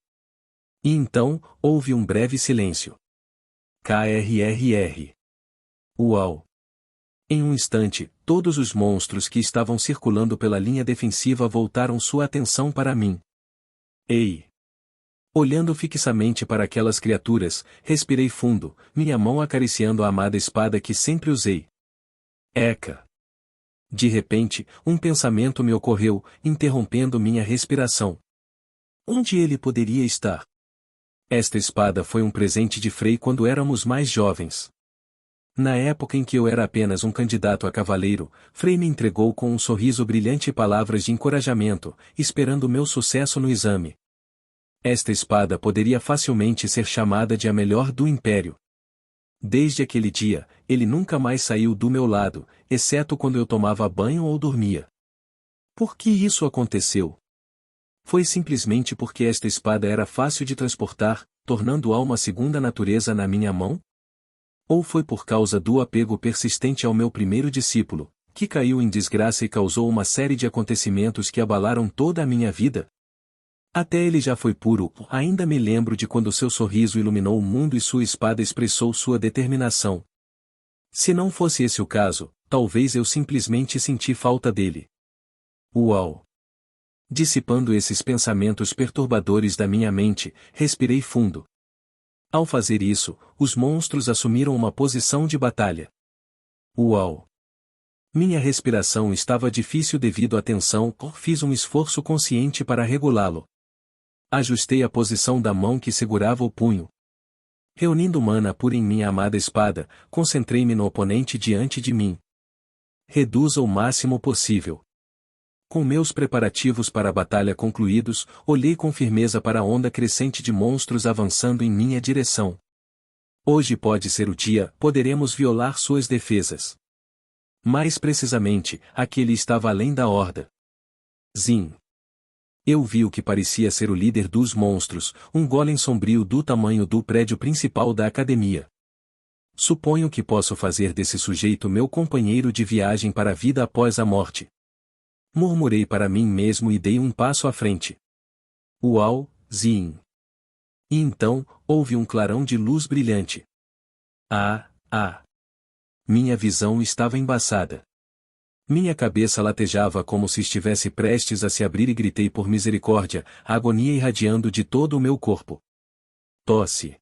E então, houve um breve silêncio. KRRR. Uau! Em um instante, todos os monstros que estavam circulando pela linha defensiva voltaram sua atenção para mim. Ei! Olhando fixamente para aquelas criaturas, respirei fundo, minha mão acariciando a amada espada que sempre usei. Eca! De repente, um pensamento me ocorreu, interrompendo minha respiração. Onde ele poderia estar? Esta espada foi um presente de Frei quando éramos mais jovens. Na época em que eu era apenas um candidato a cavaleiro, Frei me entregou com um sorriso brilhante palavras de encorajamento, esperando meu sucesso no exame. Esta espada poderia facilmente ser chamada de a melhor do Império. Desde aquele dia, ele nunca mais saiu do meu lado, exceto quando eu tomava banho ou dormia. Por que isso aconteceu? Foi simplesmente porque esta espada era fácil de transportar, tornando-a uma segunda natureza na minha mão? Ou foi por causa do apego persistente ao meu primeiro discípulo, que caiu em desgraça e causou uma série de acontecimentos que abalaram toda a minha vida? Até ele já foi puro, ainda me lembro de quando seu sorriso iluminou o mundo e sua espada expressou sua determinação. Se não fosse esse o caso, talvez eu simplesmente senti falta dele. Uau! Dissipando esses pensamentos perturbadores da minha mente, respirei fundo. Ao fazer isso, os monstros assumiram uma posição de batalha. Uau! Minha respiração estava difícil devido à tensão, fiz um esforço consciente para regulá-lo. Ajustei a posição da mão que segurava o punho. Reunindo mana pura em minha amada espada, concentrei-me no oponente diante de mim. Reduza o máximo possível. Com meus preparativos para a batalha concluídos, olhei com firmeza para a onda crescente de monstros avançando em minha direção. Hoje pode ser o dia, poderemos violar suas defesas. Mais precisamente, aquele estava além da horda. Zin. Eu vi o que parecia ser o líder dos monstros, um golem sombrio do tamanho do prédio principal da academia. Suponho que posso fazer desse sujeito meu companheiro de viagem para a vida após a morte. Murmurei para mim mesmo e dei um passo à frente. Uau, Zin! E então, houve um clarão de luz brilhante. Ah, ah! Minha visão estava embaçada. Minha cabeça latejava como se estivesse prestes a se abrir e gritei por misericórdia, a agonia irradiando de todo o meu corpo. Tosse.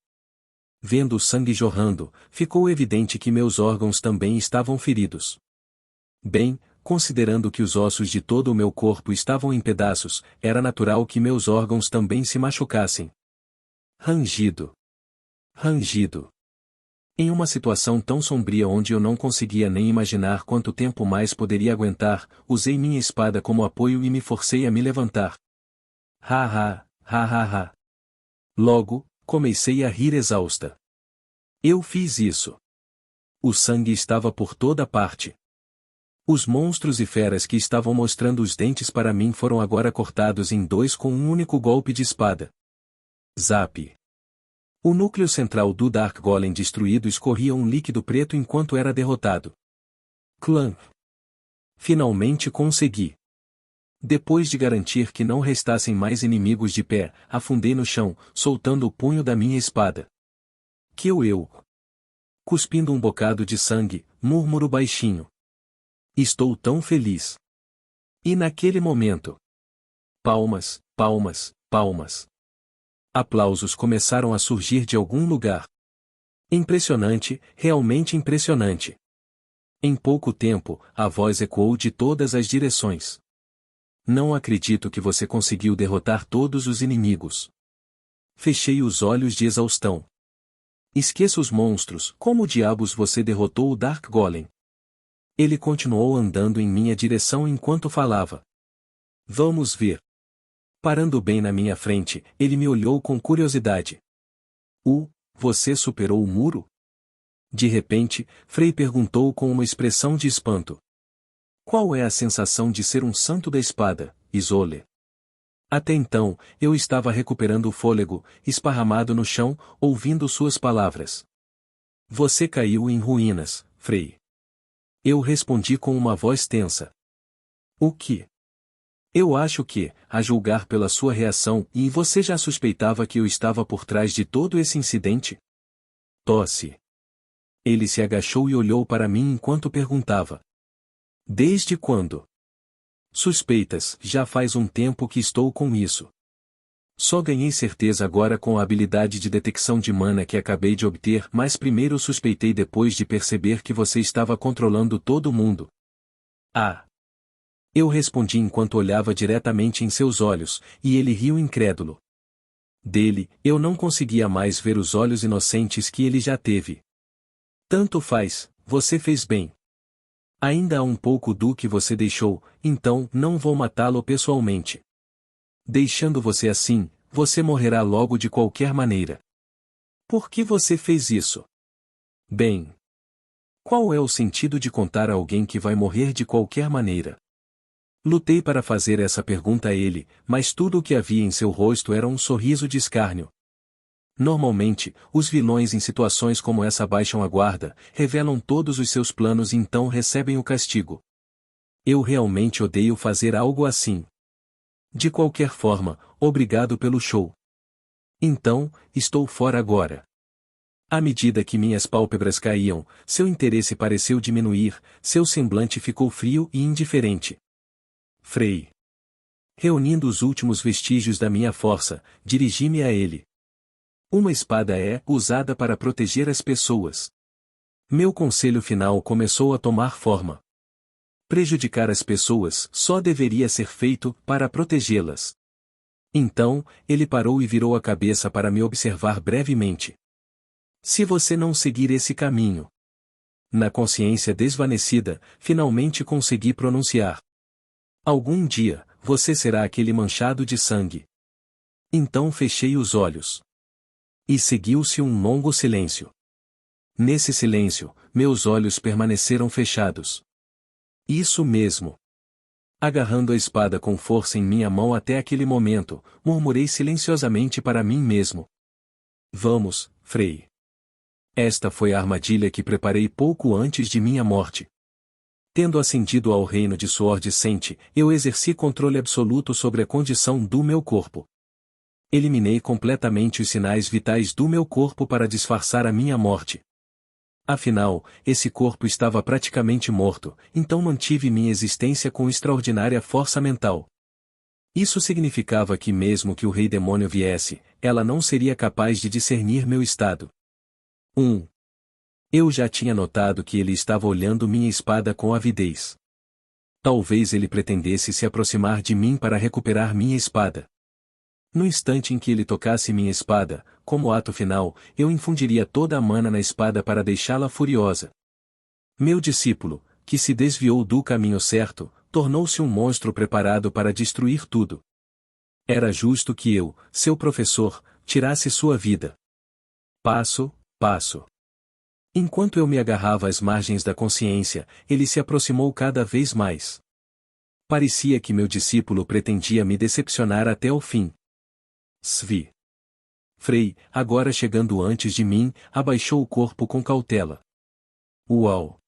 Vendo o sangue jorrando, ficou evidente que meus órgãos também estavam feridos. Bem, considerando que os ossos de todo o meu corpo estavam em pedaços, era natural que meus órgãos também se machucassem. Rangido. Rangido. Em uma situação tão sombria onde eu não conseguia nem imaginar quanto tempo mais poderia aguentar, usei minha espada como apoio e me forcei a me levantar. Ha ha, ha ha ha. Logo, comecei a rir exausta. Eu fiz isso. O sangue estava por toda parte. Os monstros e feras que estavam mostrando os dentes para mim foram agora cortados em dois com um único golpe de espada. Zap. O núcleo central do Dark Golem destruído escorria um líquido preto enquanto era derrotado. Clã. Finalmente consegui. Depois de garantir que não restassem mais inimigos de pé, afundei no chão, soltando o punho da minha espada. Eu. Cuspindo um bocado de sangue, murmuro baixinho. Estou tão feliz. E naquele momento. Palmas, palmas, palmas. Aplausos começaram a surgir de algum lugar. Impressionante, realmente impressionante. Em pouco tempo, a voz ecoou de todas as direções. Não acredito que você conseguiu derrotar todos os inimigos. Fechei os olhos de exaustão. Esqueça os monstros, como diabos você derrotou o Dark Golem? Ele continuou andando em minha direção enquanto falava. Vamos ver. Parando bem na minha frente, ele me olhou com curiosidade. Você superou o muro? De repente, Frei perguntou com uma expressão de espanto. Qual é a sensação de ser um santo da espada, Isole? Até então, eu estava recuperando o fôlego, esparramado no chão, ouvindo suas palavras. Você caiu em ruínas, Frei. Eu respondi com uma voz tensa. O que? Eu acho que, a julgar pela sua reação, e você já suspeitava que eu estava por trás de todo esse incidente? Tosse. Ele se agachou e olhou para mim enquanto perguntava. Desde quando? Suspeitas, já faz um tempo que estou com isso. Só ganhei certeza agora com a habilidade de detecção de mana que acabei de obter, mas primeiro suspeitei depois de perceber que você estava controlando todo mundo. Ah! Eu respondi enquanto olhava diretamente em seus olhos, e ele riu incrédulo. Dele, eu não conseguia mais ver os olhos inocentes que ele já teve. Tanto faz, você fez bem. Ainda há um pouco do que você deixou, então não vou matá-lo pessoalmente. Deixando você assim, você morrerá logo de qualquer maneira. Por que você fez isso? Bem. Qual é o sentido de contar a alguém que vai morrer de qualquer maneira? Lutei para fazer essa pergunta a ele, mas tudo o que havia em seu rosto era um sorriso de escárnio. Normalmente, os vilões em situações como essa baixam a guarda, revelam todos os seus planos e então recebem o castigo. Eu realmente odeio fazer algo assim. De qualquer forma, obrigado pelo show. Então, estou fora agora. À medida que minhas pálpebras caíam, seu interesse pareceu diminuir, seu semblante ficou frio e indiferente. Frei. Reunindo os últimos vestígios da minha força, dirigi-me a ele. Uma espada é usada para proteger as pessoas. Meu conselho final começou a tomar forma. Prejudicar as pessoas só deveria ser feito para protegê-las. Então, ele parou e virou a cabeça para me observar brevemente. Se você não seguir esse caminho. Na consciência desvanecida, finalmente consegui pronunciar. Algum dia, você será aquele manchado de sangue. Então fechei os olhos. E seguiu-se um longo silêncio. Nesse silêncio, meus olhos permaneceram fechados. Isso mesmo. Agarrando a espada com força em minha mão até aquele momento, murmurei silenciosamente para mim mesmo. Vamos, Frei. Esta foi a armadilha que preparei pouco antes de minha morte. Tendo ascendido ao reino de suor decente, eu exerci controle absoluto sobre a condição do meu corpo. Eliminei completamente os sinais vitais do meu corpo para disfarçar a minha morte. Afinal, esse corpo estava praticamente morto, então mantive minha existência com extraordinária força mental. Isso significava que mesmo que o rei demônio viesse, ela não seria capaz de discernir meu estado. 1. Eu já tinha notado que ele estava olhando minha espada com avidez. Talvez ele pretendesse se aproximar de mim para recuperar minha espada. No instante em que ele tocasse minha espada, como ato final, eu infundiria toda a mana na espada para deixá-la furiosa. Meu discípulo, que se desviou do caminho certo, tornou-se um monstro preparado para destruir tudo. Era justo que eu, seu professor, tirasse sua vida. Passo, passo. Enquanto eu me agarrava às margens da consciência, ele se aproximou cada vez mais. Parecia que meu discípulo pretendia me decepcionar até o fim. Svi. Frei, agora chegando antes de mim, abaixou o corpo com cautela. Uau!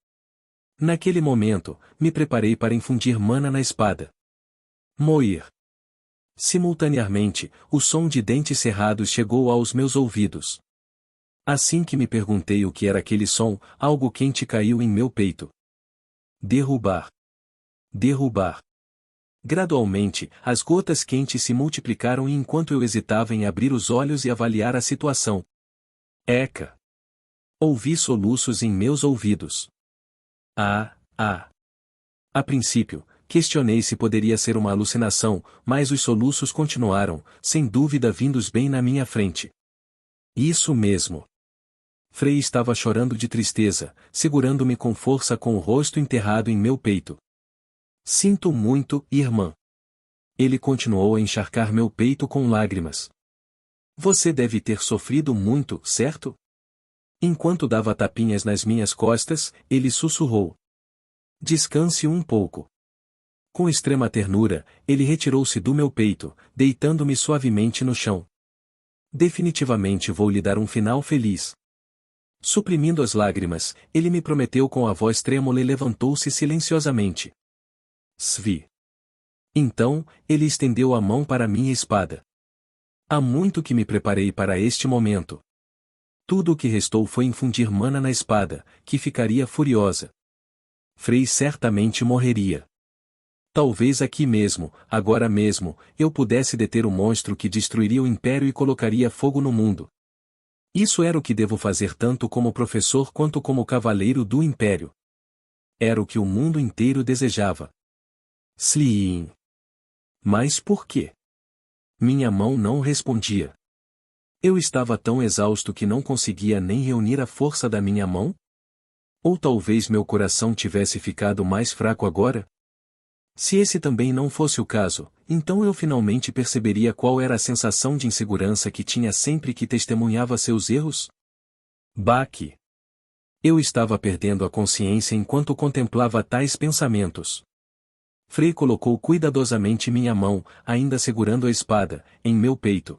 Naquele momento, me preparei para infundir mana na espada. Moir. Simultaneamente, o som de dentes cerrados chegou aos meus ouvidos. Assim que me perguntei o que era aquele som, algo quente caiu em meu peito. Derrubar. Derrubar. Gradualmente, as gotas quentes se multiplicaram enquanto eu hesitava em abrir os olhos e avaliar a situação. Eca! Ouvi soluços em meus ouvidos. Ah, ah! A princípio, questionei se poderia ser uma alucinação, mas os soluços continuaram, sem dúvida vindos bem na minha frente. Isso mesmo. Frei estava chorando de tristeza, segurando-me com força com o rosto enterrado em meu peito. Sinto muito, irmã. Ele continuou a encharcar meu peito com lágrimas. Você deve ter sofrido muito, certo? Enquanto dava tapinhas nas minhas costas, ele sussurrou. Descanse um pouco. Com extrema ternura, ele retirou-se do meu peito, deitando-me suavemente no chão. Definitivamente vou lhe dar um final feliz. Suprimindo as lágrimas, ele me prometeu com a voz trêmula e levantou-se silenciosamente. Svi. Então, ele estendeu a mão para minha espada. Há muito que me preparei para este momento. Tudo o que restou foi infundir mana na espada, que ficaria furiosa. Frei certamente morreria. Talvez aqui mesmo, agora mesmo, eu pudesse deter o monstro que destruiria o império e colocaria fogo no mundo. Isso era o que devo fazer tanto como professor quanto como cavaleiro do império. Era o que o mundo inteiro desejava. Slien. Mas por quê? Minha mão não respondia. Eu estava tão exausto que não conseguia nem reunir a força da minha mão? Ou talvez meu coração tivesse ficado mais fraco agora? Se esse também não fosse o caso, então eu finalmente perceberia qual era a sensação de insegurança que tinha sempre que testemunhava seus erros? Baque. Eu estava perdendo a consciência enquanto contemplava tais pensamentos. Frei colocou cuidadosamente minha mão, ainda segurando a espada, em meu peito.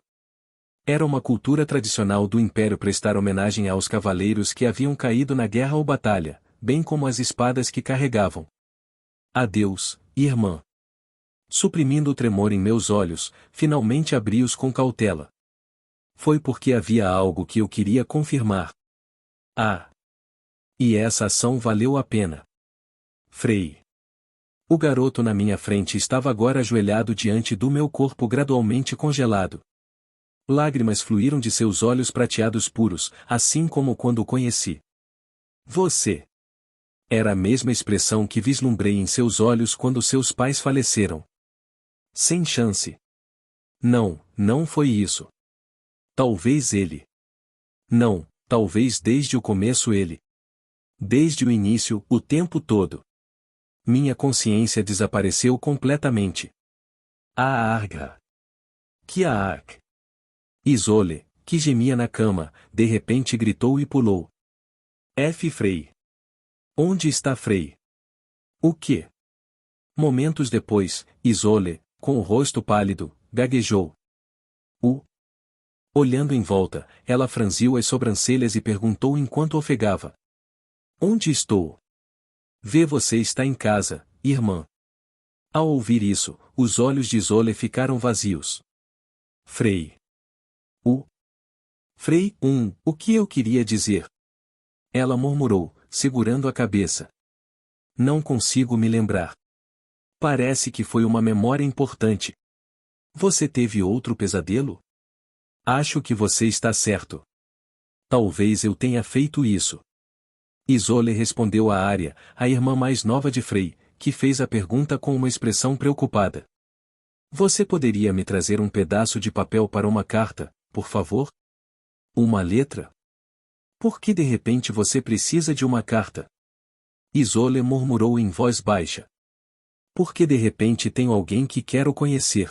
Era uma cultura tradicional do Império prestar homenagem aos cavaleiros que haviam caído na guerra ou batalha, bem como as espadas que carregavam. Adeus, irmã. Suprimindo o tremor em meus olhos, finalmente abri-os com cautela. Foi porque havia algo que eu queria confirmar. Ah! E essa ação valeu a pena. Frei. O garoto na minha frente estava agora ajoelhado diante do meu corpo gradualmente congelado. Lágrimas fluíram de seus olhos prateados puros, assim como quando o conheci. Você. Era a mesma expressão que vislumbrei em seus olhos quando seus pais faleceram. Sem chance. Não, não foi isso. Talvez ele. Não, talvez desde o começo ele. Desde o início, o tempo todo. Minha consciência desapareceu completamente. Arga. Que arg. Isole, que gemia na cama, de repente gritou e pulou. F. Frei. Onde está Frei? O quê? Momentos depois, Isole, com o rosto pálido, gaguejou. Olhando em volta, ela franziu as sobrancelhas e perguntou enquanto ofegava. Onde estou? Vê, você está em casa, irmã. Ao ouvir isso, os olhos de Isolé ficaram vazios. Frei. Frei, o que eu queria dizer? Ela murmurou, segurando a cabeça. Não consigo me lembrar. Parece que foi uma memória importante. Você teve outro pesadelo? Acho que você está certo. Talvez eu tenha feito isso. Isolé respondeu a Ária, a irmã mais nova de Frei, que fez a pergunta com uma expressão preocupada. Você poderia me trazer um pedaço de papel para uma carta, por favor? Uma letra? Por que de repente você precisa de uma carta? Isolé murmurou em voz baixa. Porque de repente tenho alguém que quero conhecer.